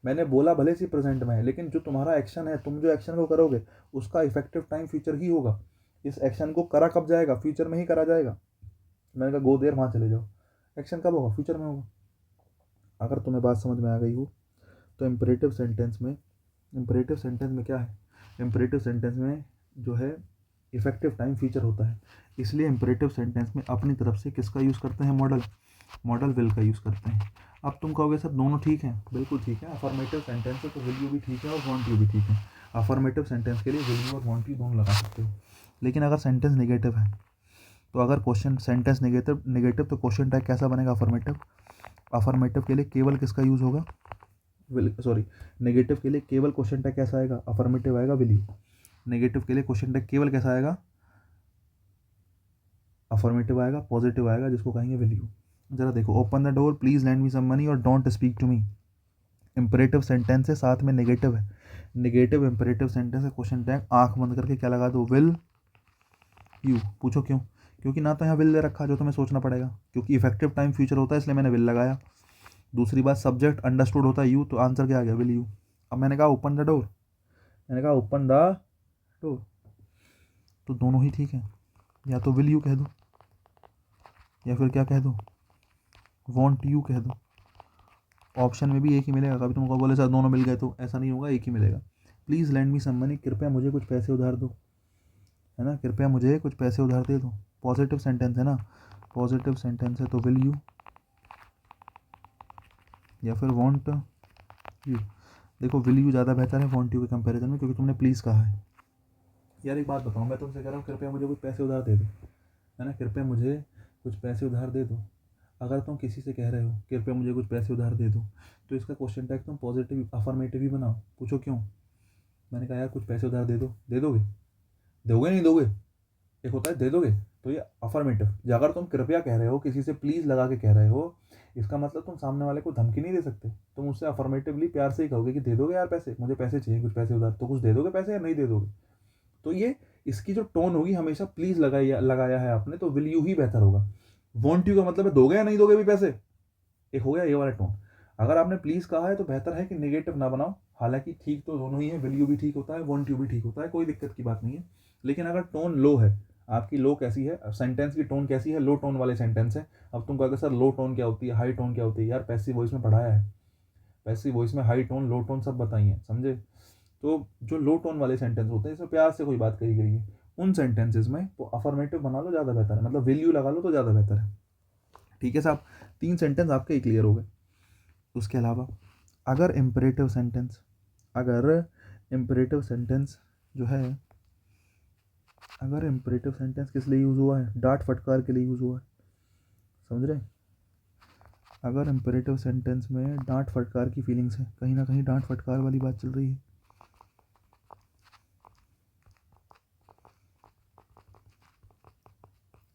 मैंने बोला भले से प्रेजेंट में है, लेकिन जो तुम्हारा एक्शन है, तुम जो एक्शन को करोगे उसका इफेक्टिव टाइम फ्यूचर ही होगा। इस एक्शन को करा कब जाएगा? फ्यूचर में ही करा जाएगा। मैंने कहा गो देयर, वहाँ चले जाओ। एक्शन कब होगा? फ्यूचर में होगा। अगर तुम्हें बात समझ में आ गई हो तो इम्परेटिव सेंटेंस में क्या है? इम्परेटिव सेंटेंस में जो है इफेक्टिव टाइम फ्यूचर होता है। इसलिए इम्परेटिव सेंटेंस में अपनी तरफ से किसका यूज़ करते हैं? मॉडल विल का यूज़ करते हैं। अब तुम कहोगे सर दोनों ठीक हैं। बिल्कुल ठीक है। अफर्मेटिव सेंटेंस है तो विल यू भी ठीक है और वांट यू भी ठीक है। अफर्मेटिव सेंटेंस के लिए विल यू और वांट यू दोनों लगा सकते हो। लेकिन अगर सेंटेंस नेगेटिव है, तो अगर क्वेश्चन सेंटेंस नेगेटिव तो क्वेश्चन टैग कैसा बनेगा? अफर्मेटिव के लिए केवल किसका यूज़ होगा? नेगेटिव के लिए केवल क्वेश्चन टैग कैसा आएगा? अफर्मेटिव आएगा, विल यू। नेगेटिव के लिए क्वेश्चन टैग केवल कैसा आएगा? अफर्मेटिव आएगा, पॉजिटिव आएगा, जिसको कहेंगे विल यू। जरा देखो, open the door, please lend me some money और don't speak to me. Imperative sentence है, साथ में नेगेटिव है। नेगेटिव इंपरेटिव सेंटेंस है, क्वेश्चन टैग आंख बंद करके क्या लगा दो? Will you. पूछो क्यों? क्योंकि ना तो यहाँ विल दे रखा जो तुम्हें सोचना पड़ेगा, क्योंकि इफेक्टिव टाइम फ्यूचर होता है, इसलिए मैंने विल लगाया। दूसरी बात, सब्जेक्ट अंडरस्टूड होता है यू, तो आंसर क्या आ गया? Will you. अब मैंने कहा ओपन द डोर, तो दोनों ही ठीक है। या तो विल यू कह दो या फिर क्या कह दो? वॉन्ट यू कह दो। ऑप्शन में भी एक ही मिलेगा। कभी तुमको बोले सर दोनों मिल गए, तो ऐसा नहीं होगा, एक ही मिलेगा। Please lend me some money, कृपया मुझे कुछ पैसे उधार दो, है ना? कृपया मुझे कुछ पैसे उधार दे दो। पॉजिटिव सेंटेंस है ना, पॉजिटिव सेंटेंस है तो विल यू या फिर वॉन्ट यू। देखो विल यू ज़्यादा बेहतर है वॉन्ट यू के कंपैरिजन में, क्योंकि तुमने प्लीज़ कहा है। यार एक बात बताओ, मैं तुमसे कह रहा हूँ कृपया मुझे कुछ पैसे उधार दे दो, है ना? कृपया मुझे कुछ पैसे उधार दे दो। अगर तुम किसी से कह रहे हो कृपया मुझे कुछ पैसे उधार दे दो, तो इसका क्वेश्चन टैग तुम पॉजिटिव अफर्मेटिव ही बनाओ। पूछो क्यों? मैंने कहा यार कुछ पैसे उधार दे दो, दे दोगे? दोगे नहीं दोगे? एक होता है दे दोगे, तो ये अफर्मेटिव। अगर तुम कृपया कह रहे हो, किसी से प्लीज़ लगा के कह रहे हो, इसका मतलब तुम सामने वाले को धमकी नहीं दे सकते। तुम उससे अफर्मेटिवली प्यार से ही कहोगे कि दे दोगे यार पैसे, मुझे पैसे चाहिए, कुछ पैसे उधार। तो कुछ दे दोगे पैसे या नहीं दे दोगे? तो ये इसकी जो टोन होगी, हमेशा प्लीज़ लगाया है आपने, तो विल यू ही बेहतर होगा। वॉन्ट यू का मतलब है दोगे या नहीं दोगे भी पैसे, एक हो गया ये वाला टोन। अगर आपने प्लीज़ कहा है तो बेहतर है कि नेगेटिव ना बनाओ। हालांकि ठीक तो दोनों ही है, विल यू भी ठीक होता है, वॉन्ट यू भी ठीक होता है, कोई दिक्कत की बात नहीं है। लेकिन अगर टोन लो है आपकी, लो कैसी है, सेंटेंस की टोन कैसी है? लो टोन वाले सेंटेंस है। अब तुम कहोगे सर लो टोन क्या होती है, हाई टोन क्या होती है? यार पैसिव वॉइस में पढ़ाया है, पैसिव वॉइस में हाई टोन लो टोन सब बताई है, समझे? तो जो लो टोन वाले सेंटेंस होते हैं, इसमें प्यार से कोई बात कही गई है, उन सेंटेंसेस में तो अफर्मेटिव बना लो, ज़्यादा बेहतर है। मतलब विल यू लगा लो तो ज़्यादा बेहतर है। ठीक है साहब, 3 सेंटेंस आपके ही क्लियर हो गए। उसके अलावा अगर इम्परेटिव सेंटेंस जो है, अगर इम्परेटिव सेंटेंस किस लिए यूज़ हुआ है? डांट फटकार के लिए यूज़ हुआ है, समझ रहे? अगर इम्परेटिव सेंटेंस में डांट फटकार की फीलिंग्स है, कहीं ना कहीं डांट फटकार वाली बात चल रही है।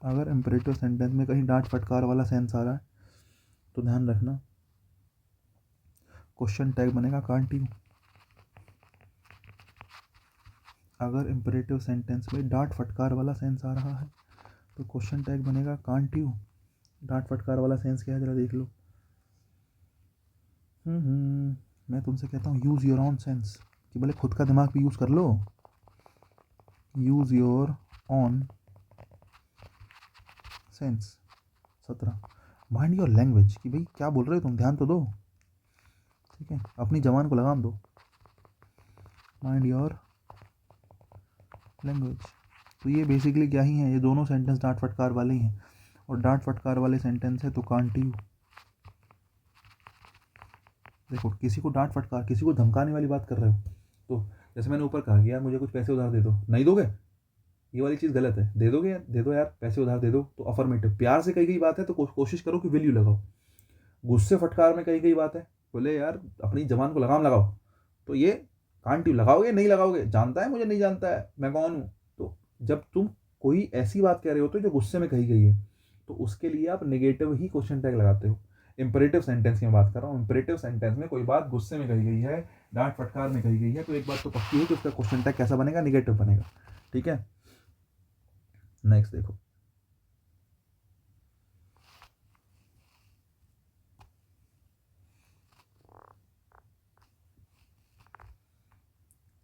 अगर इम्परेटिव सेंटेंस में कहीं डांट फटकार वाला सेंस आ रहा है, तो ध्यान रखना क्वेश्चन टैग बनेगा कांट यू। अगर इम्परेटिव सेंटेंस में डांट फटकार वाला सेंस आ रहा है, तो क्वेश्चन टैग बनेगा कांट यू। डांट फटकार वाला सेंस क्या है, जरा देख लो। मैं तुमसे कहता हूँ यूज़ योर ऑन सेंस, कि भले खुद का दिमाग भी यूज़ कर लो। Use your own sense. 17, mind your language, कि भाई क्या बोल रहे हो तुम, ध्यान तो दो। ठीक है, अपनी जबान को लगाम दो। Mind your language. तो ये बेसिकली क्या ही है, ये दोनों सेंटेंस डांट फटकार वाले ही हैं, और डांट फटकार वाले सेंटेंस है तो कांट यू। देखो, किसी को डांट फटकार, किसी को धमकाने वाली बात कर रहे हो, तो जैसे मैंने ऊपर कहा कि यार मुझे कुछ पैसे उधार दे दो, नहीं दोगे, ये वाली चीज़ गलत है। दे दोगे, दे दो यार पैसे उधार दे दो, तो अफर्मेटिव। प्यार से कही गई बात है तो कोशिश करो कि विल यू लगाओ। गुस्से फटकार में कही गई बात है, बोले यार अपनी जबान को लगाम लगाओ, तो ये कांट यू। लगाओगे नहीं लगाओगे, जानता है मुझे नहीं जानता है, मैं कौन हूँ। तो जब तुम कोई ऐसी बात कह रहे हो तो जो गुस्से में कही गई है, तो उसके लिए आप नेगेटिव ही क्वेश्चन टैग लगाते हो। इंपरेटिव सेंटेंस की मैं बात कर रहा हूँ। इंपरेटिव सेंटेंस में कोई बात गुस्से में कही गई है, डांट फटकार में कही गई है, तो एक बात तो पक्की है कि उसका क्वेश्चन टैग कैसा बनेगा, निगेटिव बनेगा। ठीक है, नेक्स्ट देखो,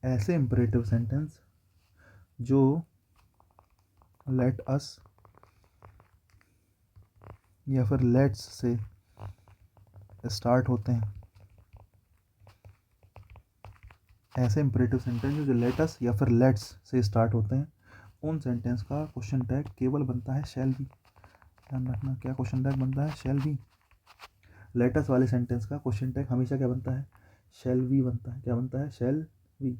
ऐसे इंपरेटिव सेंटेंस जो लेट अस या फिर लेट्स से स्टार्ट होते हैं, ऐसे इंपरेटिव सेंटेंस जो लेटस या फिर लेट्स से स्टार्ट होते हैं, उन सेंटेंस का क्वेश्चन टैग केवल बनता है शैल बी। ध्यान रखना, क्या क्वेश्चन टैग बनता है, शैल बी। लेटस वाले सेंटेंस का क्वेश्चन टैग हमेशा क्या बनता है, शैल बी बनता है। क्या बनता है, शैल बी।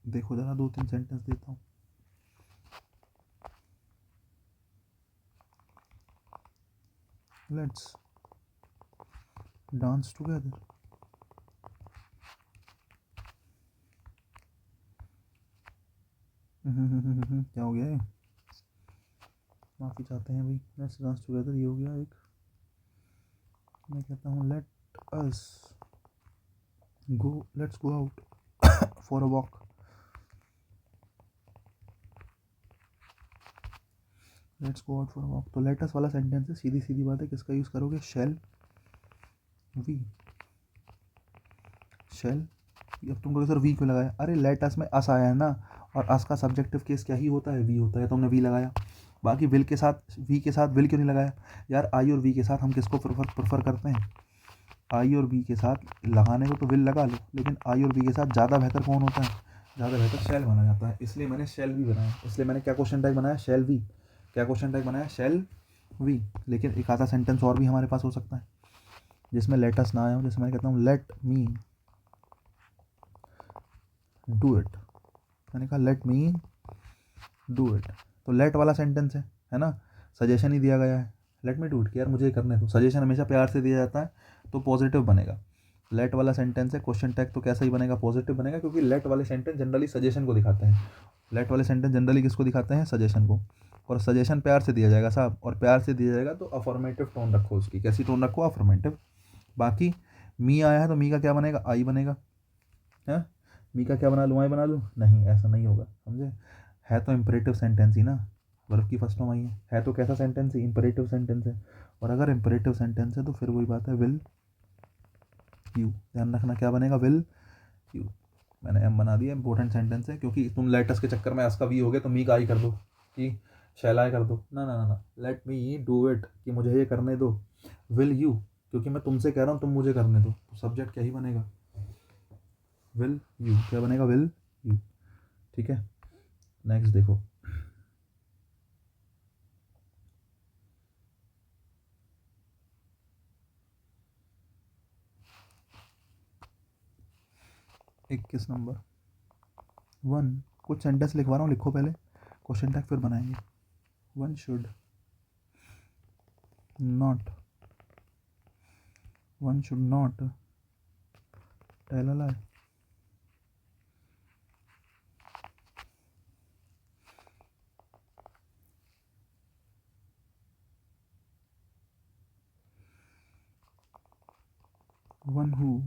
देखो जरा 2-3 सेंटेंस देता हूँ। Let's dance together. क्या हो गया है, माफ़ी चाहते हैं भाई। लेट्स डांस टुगेदर ये हो गया एक। मैं कहता हूँ let us go, let's go out for a walk. Let's go out for a walk, तो लेटस वाला सेंटेंस है, सीधी सीधी बात है, किसका यूज़ करोगे, शैल वी। शैल, अब तुम कहोगे सर वी क्यों लगाया, अरे लेटस में अस आया है ना, और अस का सब्जेक्टिव केस क्या ही होता है, वी होता है, तुमने वी लगाया। बाकी विल के साथ, वी के साथ विल क्यों नहीं लगाया यार, आई और वी के साथ हम किसको प्रेफर करते हैं, आई और वी के साथ लगाने को तो विल लगा लो, लेकिन आई और वी के साथ ज़्यादा बेहतर कौन होता है, ज़्यादा बेहतर शैल माना जाता है, इसलिए मैंने शैल वी बनाया। इसलिए मैंने क्या क्वेश्चन टैग बनाया, शैल वी। क्या क्वेश्चन टैग बनाया, शैल वी। लेकिन एक आधा सेंटेंस और भी हमारे पास हो सकता है जिसमें लेटस ना आया हो, जैसे मैं कहता हूँ लेट मी डू इट। मैंने कहा लेट मी डू इट, तो लेट वाला सेंटेंस है ना, सजेशन ही दिया गया है, लेट मी डू इट, कि यार मुझे करने दो। सजेशन हमेशा प्यार से दिया जाता है तो पॉजिटिव बनेगा। लेट वाला सेंटेंस है, क्वेश्चन टैग तो कैसा ही बनेगा, पॉजिटिव बनेगा, क्योंकि लेट वाले सेंटेंस जनरली सजेशन को दिखाते हैं। लेट वाले सेंटेंस जनरली किसको दिखाते हैं, सजेशन को। और सजेशन प्यार से दिया जाएगा साहब, और प्यार से दिया जाएगा तो अफॉर्मेटिव टोन रखो उसकी, कैसी टोन रखो, अफॉर्मेटिव। बाकी मी आया है तो मी का क्या बनेगा, आई बनेगा, है। मी का क्या बना लूँ, आई बना लूँ, नहीं, ऐसा नहीं होगा, समझे। है तो इम्परेटिव सेंटेंस ही ना, वर्ब की फर्स्ट फॉर्म आई है तो कैसा सेंटेंस है, इम्परेटिव सेंटेंस है। और अगर इम्परेटिव सेंटेंस है तो फिर वही बात है, विल यू। ध्यान रखना क्या बनेगा, विल यू। मैंने एम बना दिया, इंपॉर्टेंट सेंटेंस है, क्योंकि तुम लेटस के चक्कर में इसका वी हो गया तो मी का आई कर दो, कि शैलाय कर दो, ना ना ना ना, लेट मी डू इट, कि मुझे ये करने दो। विल यू, क्योंकि मैं तुमसे कह रहा हूँ तुम मुझे करने दो, तो सब्जेक्ट क्या ही बनेगा, विल यू। क्या बनेगा, विल यू। ठीक है, नेक्स्ट देखो, इक्कीस नंबर 1। कुछ सेंटेंस लिखवा रहा हूँ, लिखो पहले, क्वेश्चन टैग फिर बनाएंगे। One should not, one should not tell a lie. One who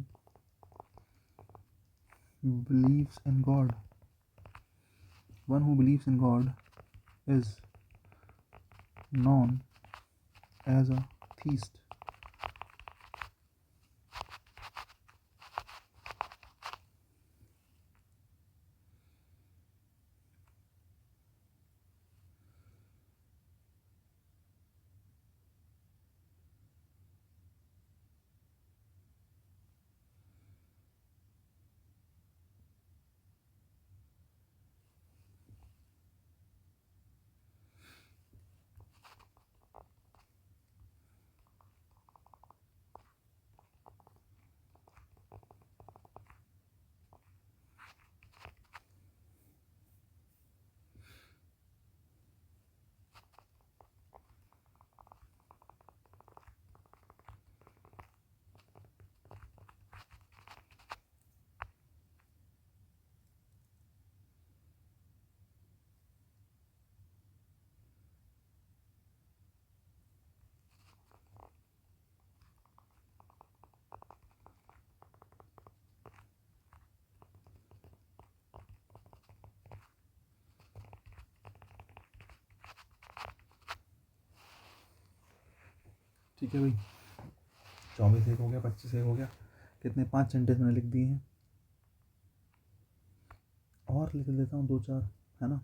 believes in God, one who believes in God is known as a theist. ठीक है भाई, 24 एक हो गया, 25 एक हो गया, कितने 5 सेंटेंस मैंने लिख दिए हैं, और लिख देता हूँ 2-4, है ना।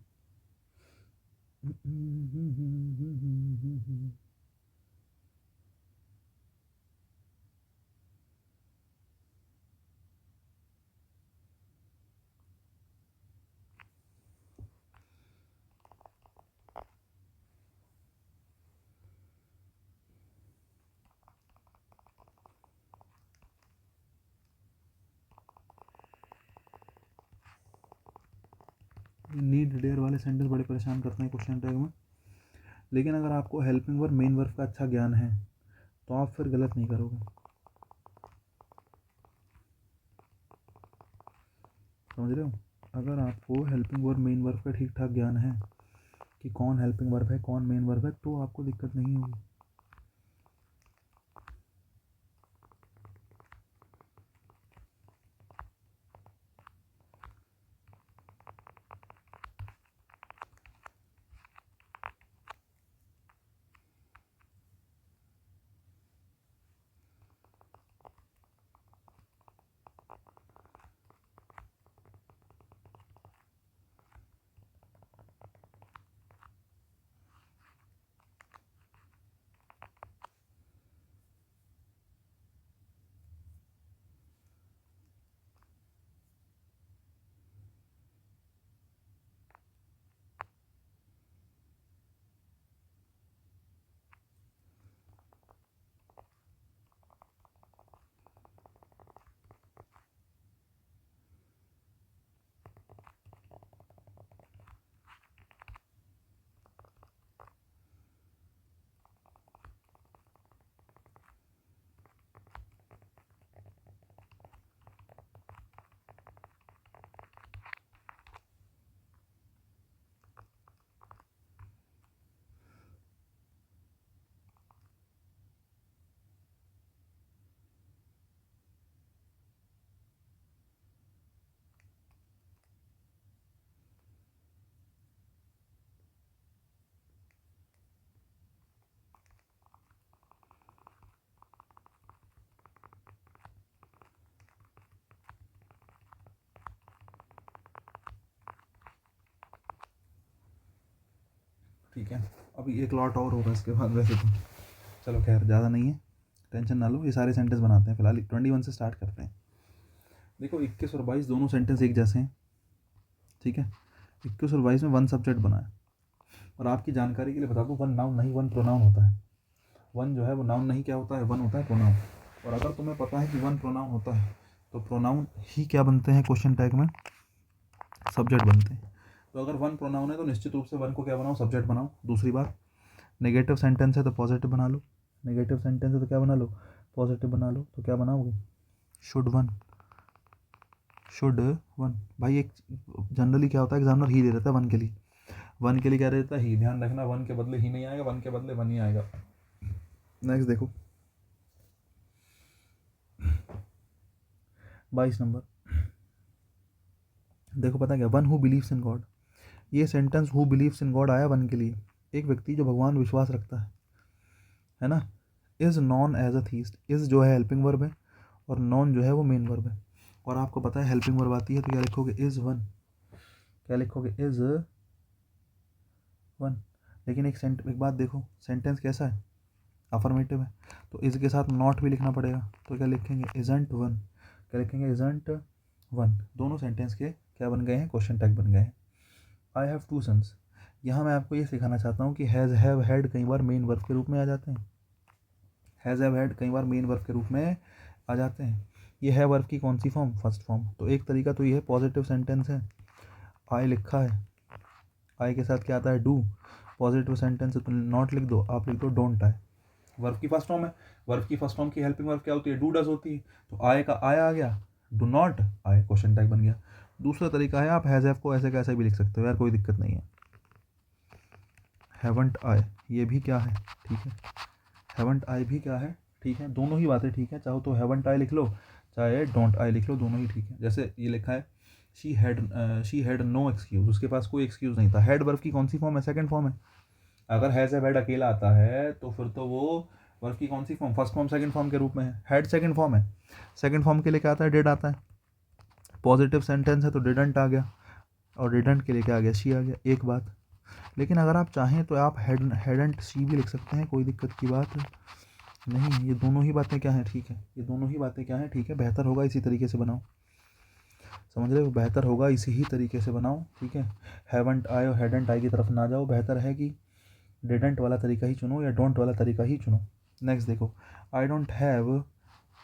नीड डेयर वाले सेंटेंस बड़े परेशान करते हैं क्वेश्चन टैग में, लेकिन अगर आपको हेल्पिंग वर्ब मेन वर्ब का अच्छा ज्ञान है तो आप फिर गलत नहीं करोगे, समझ रहे हो। अगर आपको हेल्पिंग वर्ब मेन वर्ब का ठीक ठाक ज्ञान है कि कौन हेल्पिंग वर्ब है कौन मेन वर्ब है, तो आपको दिक्कत नहीं होगी। ठीक है, अभी एक लॉट और होगा इसके बाद वैसे तो, चलो खैर ज़्यादा नहीं है, टेंशन ना लो, ये सारे सेंटेंस बनाते हैं। फिलहाल 21 से स्टार्ट करते हैं। देखो 21 और 22 दोनों सेंटेंस एक जैसे हैं, ठीक है। 21 और 22 में वन सब्जेक्ट बना है, और आपकी जानकारी के लिए बता दूँ, वन नाउन नहीं वन प्रोनाउन होता है। वन जो है वो नाउन नहीं क्या होता है, वन होता है प्रोनाउन। और अगर तुम्हें पता है कि वन प्रोनाउन होता है तो प्रोनाउन ही क्या बनते हैं क्वेश्चन टैग में, सब्जेक्ट बनते हैं। तो अगर वन प्रोनाउन है तो निश्चित रूप से वन को क्या बनाओ, सब्जेक्ट बनाओ। दूसरी बात, नेगेटिव सेंटेंस है तो पॉजिटिव बना लो, नेगेटिव सेंटेंस है तो क्या बना लो, पॉजिटिव बना लो। तो क्या बनाओगे, शुड वन, शुड वन। भाई एक जनरली क्या होता है, एग्जामिनर ही दे देता है वन के लिए, वन के लिए क्या देता है, ही। ध्यान रखना, वन के बदले ही नहीं आएगा, वन के बदले वन ही आएगा। नेक्स्ट देखो 22 नंबर, देखो पता क्या, one who believes in God. ये sentence who believes in God आया वन के लिए, एक व्यक्ति जो भगवान में विश्वास रखता है ना। Is known as a theist, is जो है हेल्पिंग वर्ब है और नॉन जो है वो मेन वर्ब है। और आपको पता है हेल्पिंग वर्ब आती है तो क्या लिखोगे, इज़ वन, क्या लिखोगे, इज़ वन। लेकिन एक बात देखो, सेंटेंस कैसा है, अफर्मेटिव है, तो इज़ के साथ नॉट भी लिखना पड़ेगा। तो क्या लिखेंगे, इज़ंट वन, क्या लिखेंगे, इज़ंट वन। दोनों सेंटेंस के क्या बन गए हैं, क्वेश्चन टैग बन गए हैं। आई हैव टू सन्स, यहाँ मैं आपको ये सिखाना चाहता हूँ कि हैज़ हैव हैड कई बार मेन वर्ब के रूप में आ जाते हैं, हैज़ हैव हैड कई बार मेन वर्ब के रूप में आ जाते हैं। ये है वर्ब की कौन सी फॉर्म, फर्स्ट फॉर्म। तो एक तरीका तो ये है, पॉजिटिव सेंटेंस है, आई लिखा है, आई के साथ क्या आता है, डू। पॉजिटिव सेंटेंस है तो नॉट लिख दो, आप लिख दो डोंट आई। वर्ब की फर्स्ट फॉर्म है, वर्ब की फर्स्ट फॉर्म की हेल्पिंग वर्ब क्या होती है, डू डज होती है। तो आए का आया आ गया, डू नॉट आए, क्वेश्चन टैग बन गया। दूसरा तरीका है, आप हैज़ हैव को ऐसे कैसे भी लिख सकते हो यार, कोई दिक्कत नहीं है। हैवंट आई, ये भी क्या है, ठीक है, हैवंट आई भी क्या है, ठीक है। दोनों ही बातें ठीक है, चाहो तो हैवंट आई लिख लो, चाहे डोंट आई लिख लो, दोनों ही ठीक है। जैसे ये लिखा है, शी हैड नो एक्सक्यूज़, उसके पास कोई एक्सक्यूज़ नहीं था। हैड वर्ब की कौन सी फॉर्म है, सेकंड फॉर्म है। अगर हैज़ हैव हैड अकेला आता है तो फिर तो वो वर्ब की कौन सी form, first form second form के रूप में है। हैड सेकंड फॉर्म है, सेकंड फॉर्म के लिए क्या आता है, डिड आता है। पॉजिटिव सेंटेंस है तो डिडंट आ गया, और डिडंट के लिए क्या आ गया, शी आ गया। एक बात, लेकिन अगर आप चाहें तो आप हेडेंट शी भी लिख सकते हैं, कोई दिक्कत की बात नहीं है। ये दोनों ही बातें क्या हैं, ठीक है, ये दोनों ही बातें क्या हैं, ठीक है। बेहतर होगा इसी तरीके से बनाओ, समझ रहे हो, बेहतर होगा इसी ही तरीके से बनाओ, ठीक है। हैवंट आए और हेडेंट आई की तरफ ना जाओ, बेहतर है कि डिडंट वाला तरीका ही चुनो या डोंट वाला तरीका ही चुनो। नेक्स्ट देखो, I don't have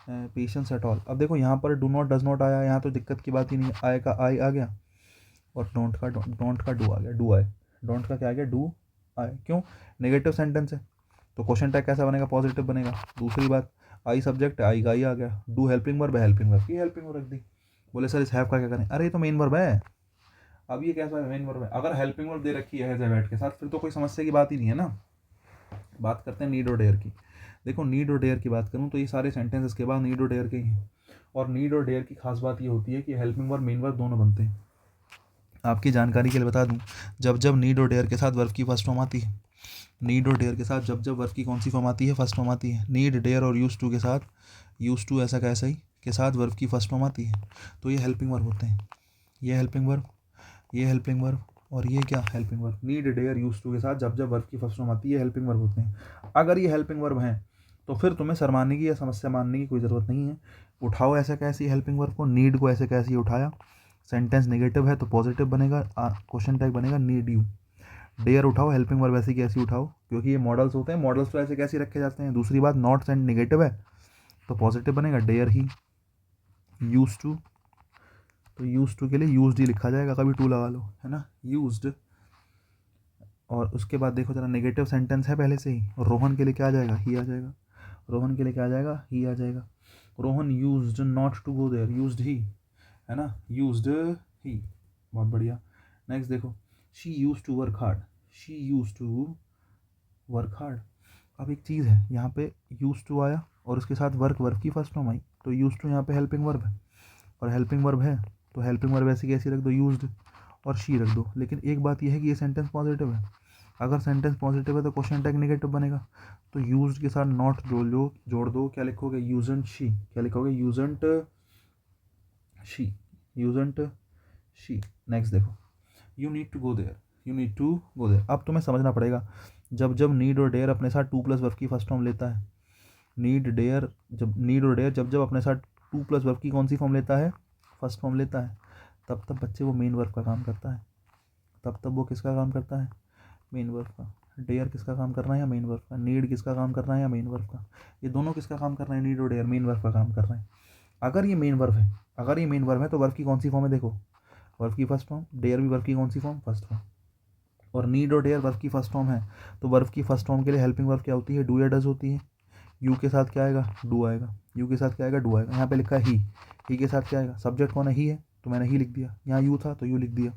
patience at all. अब देखो यहाँ पर डू नॉट डज नॉट आया, यहाँ तो दिक्कत की बात ही नहीं है, आय का आई आ गया और डोंट का डू आ गया, डू आए। डोंट का क्या आ गया, डू आए। क्यों, नेगेटिव सेंटेंस है तो क्वेश्चन टैग कैसा बनेगा, पॉजिटिव बनेगा। दूसरी बात, आई सब्जेक्ट है, आई का आई आ गया। डू हेल्पिंग वर्ब है, हेल्पिंग वर्ब की हेल्पिंग वर्ब रख दी। बोले सर इस हैव का क्या करें, अरे ये तो मेन वर्ब है। अब ये कैसा है, मेन वर्ब है। अगर हेल्पिंग वर्ब दे रखी है हैज के साथ फिर तो कोई समस्या की बात ही नहीं है ना। बात करते हैं नीड और डेयर की। देखो नीड और डेयर की बात करूँ तो ये सारे सेंटेंस इसके बाद नीड और डेयर के ही हैं। और नीड और डेयर की खास बात ये होती है कि हेल्पिंग वर्ब मेन वर्ब दोनों बनते हैं। आपकी जानकारी के लिए बता दूं, जब जब नीड और डेयर के साथ वर्ब की फर्स्ट फॉर्म आती है, नीड और डेयर के साथ जब जब वर्ब की कौन सी फॉर्म आती है, फर्स्ट फॉर्म आती है। नीड, डेयर और यूज टू के साथ, यूज टू ऐसा कैसा ही के साथ वर्ब की फर्स्ट फॉर्म आती है, तो ये हेल्पिंग वर्ब होते हैं। ये हेल्पिंग वर्ब, ये हेल्पिंग वर्ब और ये क्या, helping verb. Need, dare, use to के साथ जब जब वर्ब की फर्स्ट फॉर्म आती है हेल्पिंग वर्ब होते हैं। अगर ये हेल्पिंग वर्ब हैं तो फिर तुम्हें शर्माने की या समस्या मानने की कोई ज़रूरत नहीं है। उठाओ ऐसे कैसी हेल्पिंग वर्ब को, नीड को ऐसे कैसे उठाया, सेंटेंस नेगेटिव है तो पॉजिटिव बनेगा, क्वेश्चन टैग बनेगा नीड यू। डेयर उठाओ, हेल्पिंग वर्ब ऐसी कैसी उठाओ, क्योंकि ये मॉडल्स होते हैं, मॉडल्स तो ऐसे कैसे रखे जाते हैं। दूसरी बात, नॉट सेंट नेगेटिव है तो पॉजिटिव बनेगा, डेयर ही। यूज टू, तो यूज टू के लिए यूज डी लिखा जाएगा, कभी टू लगा लो, है ना, यूज्ड। और उसके बाद देखो जरा, नेगेटिव सेंटेंस है पहले से ही, रोहन के लिए क्या आ जाएगा, ही आ जाएगा। रोहन के लिए क्या आ जाएगा, ही आ जाएगा। Rohan used not to go there, used he, है ना, यूज्ड ही। बहुत बढ़िया। नेक्स्ट देखो, she use to work hard, she use to work hard. अब एक चीज़ है, यहाँ पे यूज टू आया और उसके साथ वर्क, वर्ब की फर्स्ट फॉर्म आई, तो यूज टू यहाँ पे हेल्पिंग वर्ब है, और हेल्पिंग वर्ब है तो हेल्पिंग वर्ब ऐसी कैसी रख दो, यूज्ड, और शी रख दो। लेकिन एक बात यह है कि ये सेंटेंस पॉजिटिव है। अगर सेंटेंस पॉजिटिव है तो क्वेश्चन टैग नेगेटिव बनेगा, तो यूज्ड के साथ नॉट जोड़ दो, क्या लिखोगे, यूजेंट शी। क्या लिखोगे, usedn't she, usedn't she. Next देखो, you need to go there, you need to go there. अब तुम्हें समझना पड़ेगा, जब जब नीड और डेयर अपने साथ टू प्लस वर्ब की फर्स्ट फॉर्म लेता है, नीड डेयर, जब नीड और डेयर जब जब अपने साथ टू प्लस वर्ब की कौन सी फॉर्म लेता है, फर्स्ट फॉर्म लेता है, तब तब बच्चे वो मेन वर्ब का काम करता है। तब तब वो किसका काम करता है, मेन वर्ब का। डेयर किसका काम करना है, या मेन वर्ब का। नीड किसका काम करना है, या मेन वर्ब का। ये दोनों किसका काम कर रहे हैं, नीड और डेयर मेन वर्ब का काम कर रहे हैं। अगर ये मेन वर्ब है, अगर ये मेन वर्ब है तो वर्ब की कौन सी फॉर्म है, देखो वर्ब की फर्स्ट फॉर्म, डेयर भी वर्ब की कौन सी फॉर्म, फर्स्ट फॉर्म। और नीड और डेयर वर्ब की फर्स्ट फॉर्म है, तो वर्ब की फर्स्ट फॉर्म के लिए हेल्पिंग वर्ब क्या होती है, डू या डज होती है। यू के साथ क्या आएगा, डू आएगा। यू के साथ क्या आएगा, डू आएगा। यहाँ पे लिखा है ही के साथ क्या आएगा, सब्जेक्ट कौन है, ही है तो मैंने ही लिख दिया। यहाँ यू था तो यू लिख दिया।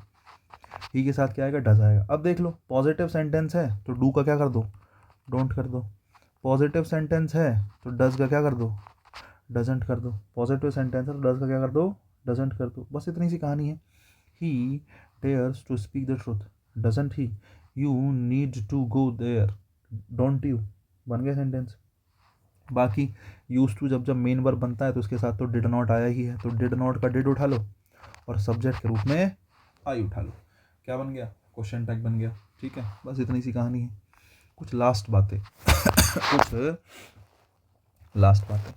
ही के साथ क्या आएगा, डज आएगा। अब देख लो, पॉजिटिव सेंटेंस है तो डू का क्या कर दो, डोंट कर दो। पॉजिटिव सेंटेंस है तो डज का क्या कर दो, डजेंट कर दो। पॉजिटिव सेंटेंस है तो डज का क्या कर दो, डजेंट कर दो। बस इतनी सी कहानी है। He dares to speak the truth, doesn't he. You need to go there, don't you. बन गया सेंटेंस। बाकी यूज टू जब जब मेन वर्ब बनता है तो उसके साथ तो डिड नॉट आया ही है, तो डिड नॉट का डिड उठा लो और सब्जेक्ट के रूप में आई उठा लो। क्या बन गया, क्वेश्चन टैग बन गया। ठीक है, बस इतनी सी कहानी है। कुछ लास्ट बातें कुछ लास्ट बातें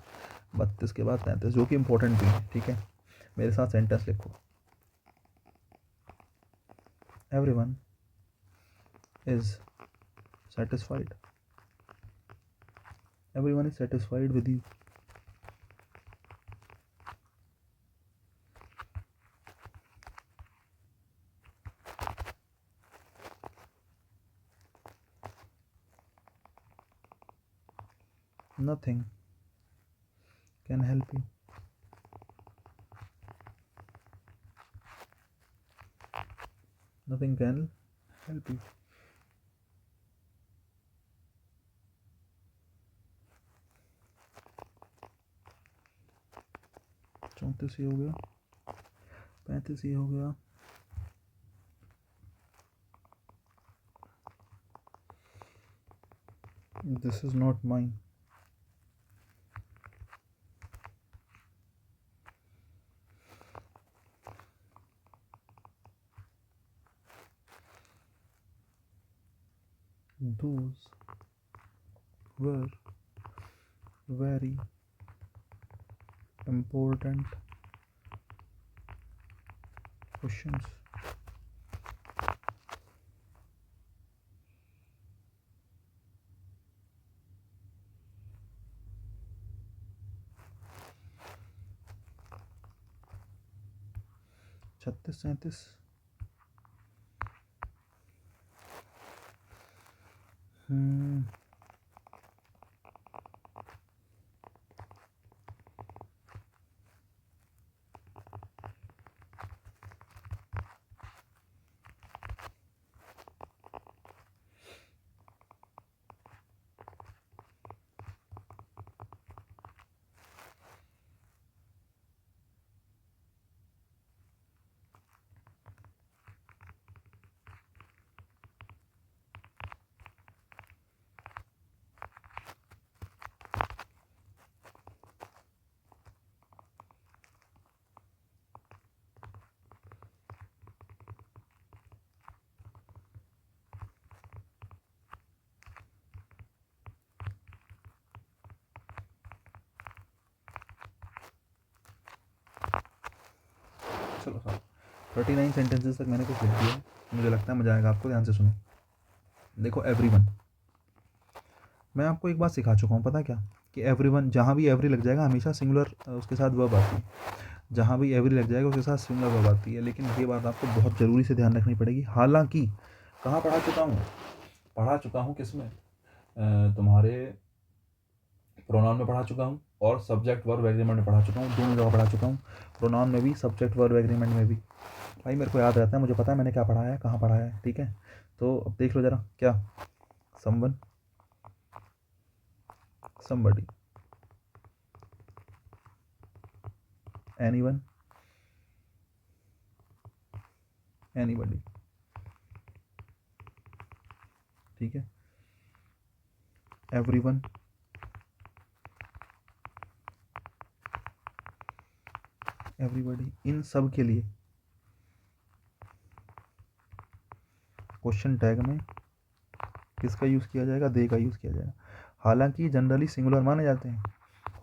32 के बाद 33 जो कि इंपॉर्टेंट भी है। ठीक है, मेरे साथ सेंटेंस लिखो। Everyone is satisfied, everyone is satisfied with you. Nothing can help you. Nothing can help you. चौंतीस ही हो गया, 35 ही हो गया। This is not mine. Those were very important questions. छत्तीस 37 चलो सर 39 सेंटेंसेस तक मैंने कुछ लिख दिया, मुझे लगता है मजा आएगा आपको। ध्यान से सुनो। देखो एवरीवन, मैं आपको एक बात सिखा चुका हूँ, पता क्या, कि एवरीवन जहाँ भी एवरी लग जाएगा हमेशा सिंगुलर उसके साथ वर्ब आती है। जहाँ भी एवरी लग जाएगा उसके साथ सिंगुलर वर्ब आती है। लेकिन ये बात आपको बहुत ज़रूरी से ध्यान रखनी पड़ेगी। हालांकि कहाँ पढ़ा चुका हूँ किस में, तुम्हारे प्रोनाउन में पढ़ा चुका हूँ और सब्जेक्ट वर्ब एग्रीमेंट में पढ़ा चुका हूँ। दोनों जगह पढ़ा चुका हूँ, प्रोनाउन में भी, सब्जेक्ट वर्ब एग्रीमेंट में भी। भाई मेरे को याद रहता है, मुझे पता है मैंने क्या पढ़ा है, कहाँ पढ़ा है, ठीक है। तो अब देख लो ज़रा, क्या समवन, somebody, anyone, anybody, ठीक है। everyone, everybody, इन सब के लिए क्वेश्चन टैग में किसका यूज़ किया जाएगा, दे का यूज़ किया जाएगा। हालांकि जनरली सिंगुलर माने जाते हैं,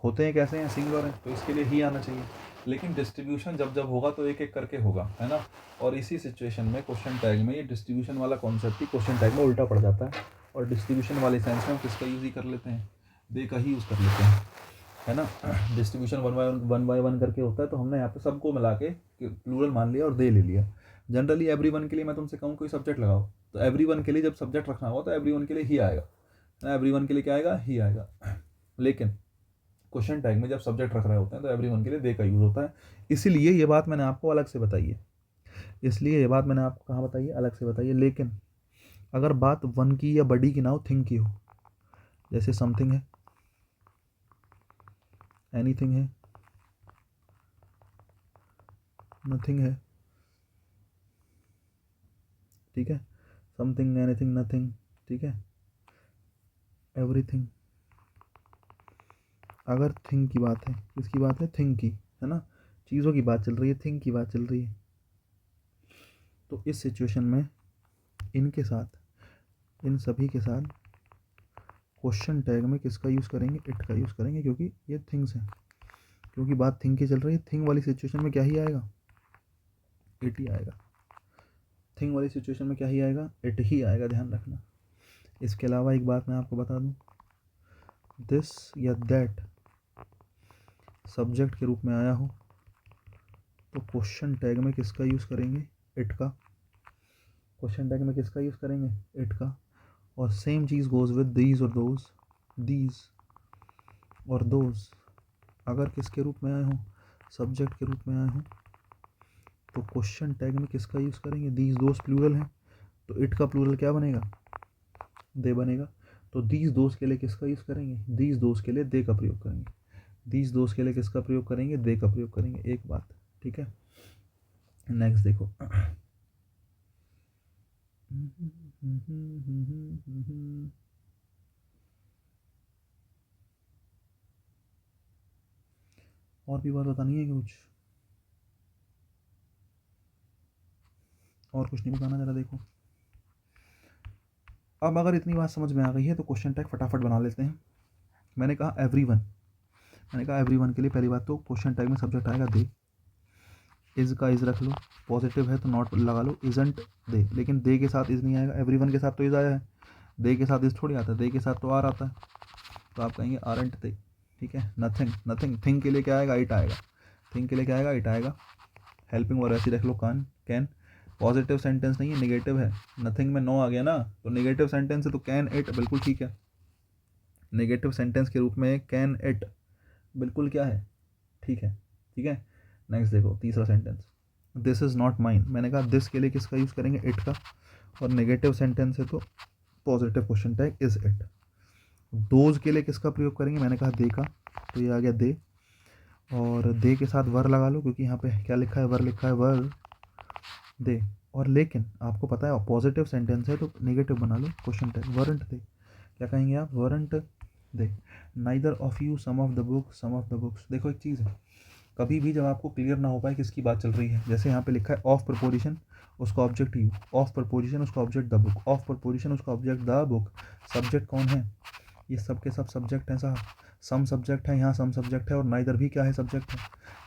होते हैं कैसे हैं, सिंगुलर हैं, तो इसके लिए ही आना चाहिए। लेकिन डिस्ट्रीब्यूशन जब जब होगा तो एक एक करके होगा, है ना। और इसी सिचुएशन में क्वेश्चन टैग में ये डिस्ट्रीब्यूशन वाला कॉन्सेप्ट ही क्वेश्चन टैग में उल्टा पड़ जाता है। और डिस्ट्रीब्यूशन वाले सेंस में हम किसका यूज़ ही कर लेते हैं, दे का ही यूज़ कर लेते हैं, है ना। डिस्ट्रीब्यूशन वन बाय वन करके होता है, तो हमने यहाँ पे सबको मिला के प्लूरल मान लिया और दे ले लिया। जनरली एवरीवन के लिए मैं तुमसे कहूँ कोई सब्जेक्ट लगाओ, तो एवरीवन के लिए जब सब्जेक्ट रखना होगा तो एवरीवन के लिए ही आएगा, एवरीवन के लिए क्या आएगा, ही आएगा। लेकिन क्वेश्चन टैग में जब सब्जेक्ट रख रहे होते हैं तो एवरीवन के लिए दे का यूज़ होता है। इसीलिए ये बात मैंने आपको अलग से बताई है, इसलिए ये बात मैंने आपको कहाँ बताई है, अलग से बताई है। लेकिन अगर बात वन की या बड़ी की ना हो, थिंग की हो, जैसे समथिंग है, एनीथिंग है, नथिंग है, ठीक है, समथिंग, एनीथिंग, नथिंग, ठीक है, एवरीथिंग। अगर थिंग की बात है, किसकी बात है, थिंग की, है ना, चीज़ों की बात चल रही है, थिंग की बात चल रही है, तो इस सिचुएशन में इनके साथ, इन सभी के साथ क्वेश्चन टैग में किसका यूज़ करेंगे, इट का यूज़ करेंगे, क्योंकि ये थिंग्स हैं, क्योंकि बात थिंग की चल रही है। थिंग वाली सिचुएशन में क्या ही आएगा, इट ही आएगा। थिंग वाली सिचुएशन में क्या ही आएगा, इट ही आएगा, ध्यान रखना। इसके अलावा एक बात मैं आपको बता दूं, दिस या दैट सब्जेक्ट के रूप में आया हो तो क्वेश्चन टैग में किसका यूज़ करेंगे, इट का। क्वेश्चन टैग में किसका यूज़ करेंगे, इट का। और same cheese goes with these और दोज, दीज और दोज अगर किसके रूप में आए हों, सब्जेक्ट के रूप में आए हों, तो क्वेश्चन टैग में किसका यूज़ करेंगे, दीज दोज प्लूरल है, तो इट का प्लूरल क्या बनेगा, दे बनेगा। तो दीज दोस्त के लिए किसका यूज़ करेंगे, दीज दोस्त के लिए दे का प्रयोग करेंगे, दीज दोस्त के लिए किसका प्रयोग करेंगे, दे का प्रयोग करेंगे। एक बात, ठीक है। नेक्स्ट देखो, और भी बात बतानी है कुछ, और कुछ नहीं बताना, जरा देखो। अब अगर इतनी बात समझ में आ गई है तो क्वेश्चन टैग फटाफट बना लेते हैं। मैंने कहा एवरीवन, मैंने कहा एवरीवन के लिए पहली बात तो क्वेश्चन टैग में सब्जेक्ट आएगा दे, इज़ का इज़ रख लो, पॉजिटिव है तो नॉट लगा लो, इजंट दे, लेकिन दे के साथ इज़ नहीं आएगा, एवरीवन के साथ तो इज़ आया है, दे के साथ इज़ थोड़ी आता है, दे के साथ तो आर आता है, तो आप कहेंगे आरंट दे। ठीक है, नथिंग, नथिंग, थिंग के लिए क्या आएगा, इट आएगा, थिंग के लिए क्या आएगा, इट आएगा। हेल्पिंग वर्ब ऐसी रख लो, कान, कैन। पॉजिटिव सेंटेंस नहीं है, निगेटिव है, नथिंग में नो आ गया ना, तो निगेटिव सेंटेंस है तो कैन इट बिल्कुल ठीक है, नेगेटिव सेंटेंस के रूप में कैन इट बिल्कुल क्या है, ठीक है। ठीक है, नेक्स्ट देखो तीसरा sentence, this is not mine. मैंने कहा दिस के लिए किसका यूज़ करेंगे, इट का, और नेगेटिव सेंटेंस है तो positive question tag is it. Those के लिए किसका प्रयोग करेंगे, मैंने कहा दे का, तो ये आ गया दे, और दे के साथ वर लगा लो क्योंकि यहाँ पे क्या लिखा है, वर लिखा है, वर दे। और लेकिन आपको पता है पॉजिटिव सेंटेंस है तो नेगेटिव बना लो क्वेश्चन टैग, वरंट दे। क्या कहेंगे आप, weren't they. Neither of you some of the book, some of the books. देखो एक चीज़ है, कभी भी जब आपको क्लियर ना हो पाए किसकी बात चल रही है, जैसे यहाँ पे लिखा है ऑफ प्रपोजिशन उसका ऑब्जेक्ट यू, ऑफ प्रपोजिशन उसका object the book, of preposition उसका ऑब्जेक्ट द बुक, सब्जेक्ट कौन है, ये सब के सब सब्जेक्ट हैं साहब, सम सब्जेक्ट है, यहाँ सम सब्जेक्ट है, और नाइदर भी क्या है, सब्जेक्ट है।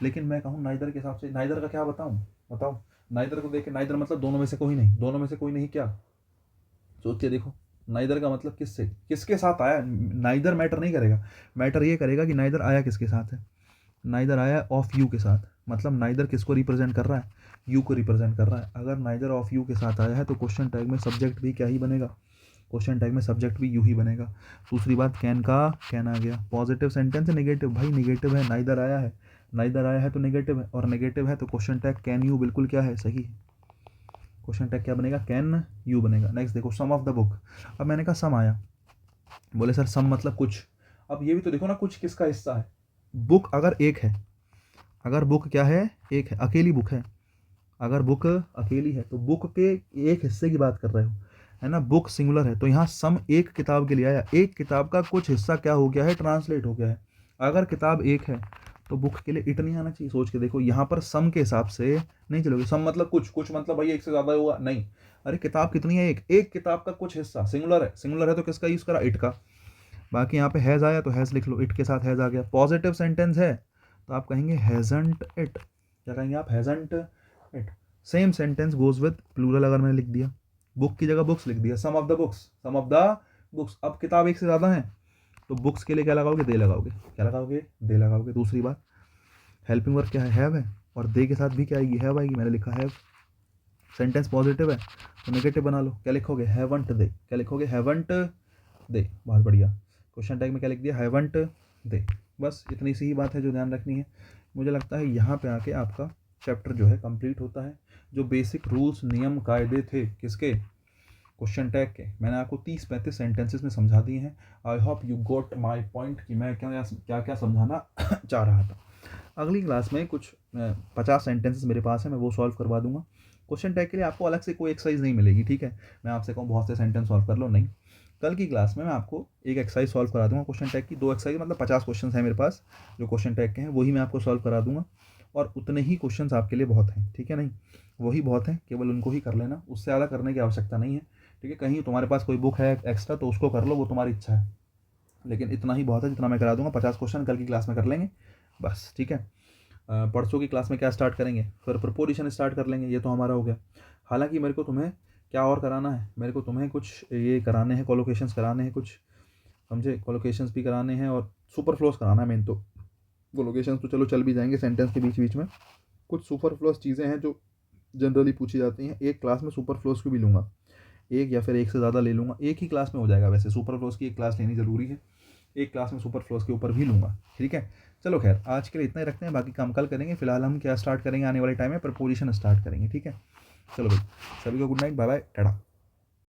लेकिन मैं कहूँ नाइदर के हिसाब से, नाइदर का क्या बताऊँ, बताओ, नाइदर को देख के, नाइदर मतलब दोनों में से कोई नहीं, दोनों में से कोई नहीं क्या, सोचिए देखो, नाइदर का मतलब किससे, किसके साथ आया, नाइदर मैटर नहीं करेगा, मैटर ये करेगा कि नाइदर आया किसके साथ है, नाइदर आया ऑफ यू के साथ, मतलब नाइदर किसको रिप्रेजेंट कर रहा है, यू को रिप्रेजेंट कर रहा है। अगर नाइदर ऑफ यू के साथ आया है तो क्वेश्चन टैग में सब्जेक्ट भी क्या ही बनेगा, क्वेश्चन टैग में सब्जेक्ट भी यू ही बनेगा। दूसरी बात, कैन का कैन आ गया, पॉजिटिव सेंटेंस है, नेगेटिव, भाई नेगेटिव है, नाइदर आया है, नाइदर आया है तो नेगेटिव है, और नेगेटिव है तो क्वेश्चन टैग कैन यू बिल्कुल क्या है, सही है, क्वेश्चन टैग क्या बनेगा, कैन यू बनेगा। नेक्स्ट देखो सम ऑफ द बुक, अब मैंने कहा सम आया, बोले सर सम मतलब कुछ, अब ये भी तो देखो ना कुछ किसका हिस्सा है, बुक अगर एक है, अगर बुक क्या है, एक है, अकेली बुक है, अगर बुक अकेली है तो बुक के एक हिस्से की बात कर रहे हो, है ना, बुक सिंगुलर है तो यहाँ सम एक किताब के लिए आया, एक किताब का कुछ हिस्सा क्या हो गया है, ट्रांसलेट हो गया है। अगर किताब एक है तो बुक के लिए इट नहीं आना चाहिए, सोच के देखो, यहाँ पर सम के हिसाब से नहीं चलोगे, सम मतलब कुछ, कुछ मतलब भाई एक से ज़्यादा हुआ नहीं, अरे किताब कितनी है, एक, एक किताब का कुछ हिस्सा, सिंगुलर है, सिंगुलर है तो किसका यूज़ करा, इट का। बाकी यहाँ पे हैज़ आया तो हैज़ लिख लो, इट के साथ हैज़ आ गया। पॉजिटिव सेंटेंस है तो आप कहेंगे हैज़ंट इट, क्या कहेंगे आप, hasn't it. Same sentence goes with plural, अगर मैंने लिख दिया, बुक की जगह बुक्स लिख दिया, some of the books, some of the books. अब किताब एक से ज़्यादा है तो बुक्स के लिए क्या लगाओगे, दे लगाओगे, क्या लगाओगे, दे लगाओगे। दूसरी बात, हेल्पिंग वर्ब क्या है, हैव है, और दे के साथ भी क्या आएगी, हैव आएगी, मैंने लिखा हैव। सेंटेंस पॉजिटिव है तो नेगेटिव बना लो, क्या लिखोगे, हैवंट दे, क्या लिखोगे, हैवंट दे, बहुत बढ़िया। क्वेश्चन टैग में क्या लिख दिया, हैवंट दे। बस इतनी सी ही बात है जो ध्यान रखनी है। मुझे लगता है यहाँ पे आके आपका चैप्टर जो है कंप्लीट होता है। जो बेसिक रूल्स नियम कायदे थे किसके, क्वेश्चन टैग के, मैंने आपको 30-35 सेंटेंसेस में समझा दिए हैं। आई hope you got my point कि मैं क्या क्या क्या समझाना चाह रहा था। अगली क्लास में कुछ 50 सेंटेंसेस मेरे पास है, मैं वो सॉल्व करवा दूंगा। क्वेश्चन टैग के लिए आपको अलग से कोई एक्सरसाइज नहीं मिलेगी, ठीक है, मैं आपसे कहूँ बहुत से सेंटेंस सॉल्व कर लो, नहीं। कल की क्लास में मैं आपको एक एक्सरसाइज सॉल्व करा दूंगा क्वेश्चन टैग की, 2 एक्सरसाइज, मतलब 50 क्वेश्चन हैं मेरे पास जो क्वेश्चन टैग के हैं, वही मैं आपको सॉल्व करा दूंगा, और उतने ही क्वेश्चन आपके लिए बहुत हैं, ठीक है, नहीं वही बहुत हैं, केवल उनको ही कर लेना, उससे ज़्यादा करने की आवश्यकता नहीं है, ठीक है। कहीं तुम्हारे पास कोई बुक है एक्स्ट्रा तो उसको कर लो, वो तुम्हारी इच्छा है, लेकिन इतना ही बहुत है जितना मैं करा दूंगा। 50 क्वेश्चन कल की क्लास में कर लेंगे बस, ठीक है। परसों की क्लास में क्या स्टार्ट करेंगे, फिर प्रपोजिशन स्टार्ट कर लेंगे, ये तो हमारा हो गया। हालांकि मेरे को तुम्हें क्या और कराना है, मेरे को तुम्हें कुछ ये कराने हैं, कोलोकेशंस कराने हैं कुछ, समझे, कोलोकेशंस भी कराने हैं और सुपर फ्लोस कराना है मेन तो। कोलोकेशंस तो चलो चल भी जाएंगे सेंटेंस के बीच बीच में, कुछ सुपर फ्लोस चीज़ें हैं जो जनरली पूछी जाती हैं। एक क्लास में सुपर फ्लोस को भी लूँगा, एक या फिर एक से ज़्यादा ले लूँगा, एक ही क्लास में हो जाएगा, वैसे सुपर फ्लोस की एक क्लास लेनी ज़रूरी है, एक क्लास में सुपर फ्लोस के ऊपर भी लूँगा, ठीक है। चलो खैर आज के लिए इतना ही रखते हैं, बाकी काम कल करेंगे। फिलहाल हम क्या स्टार्ट करेंगे, आने वाले टाइम में प्रपोजिशन स्टार्ट करेंगे, ठीक है। चलो भाई, सभी को good night, bye bye, Tata.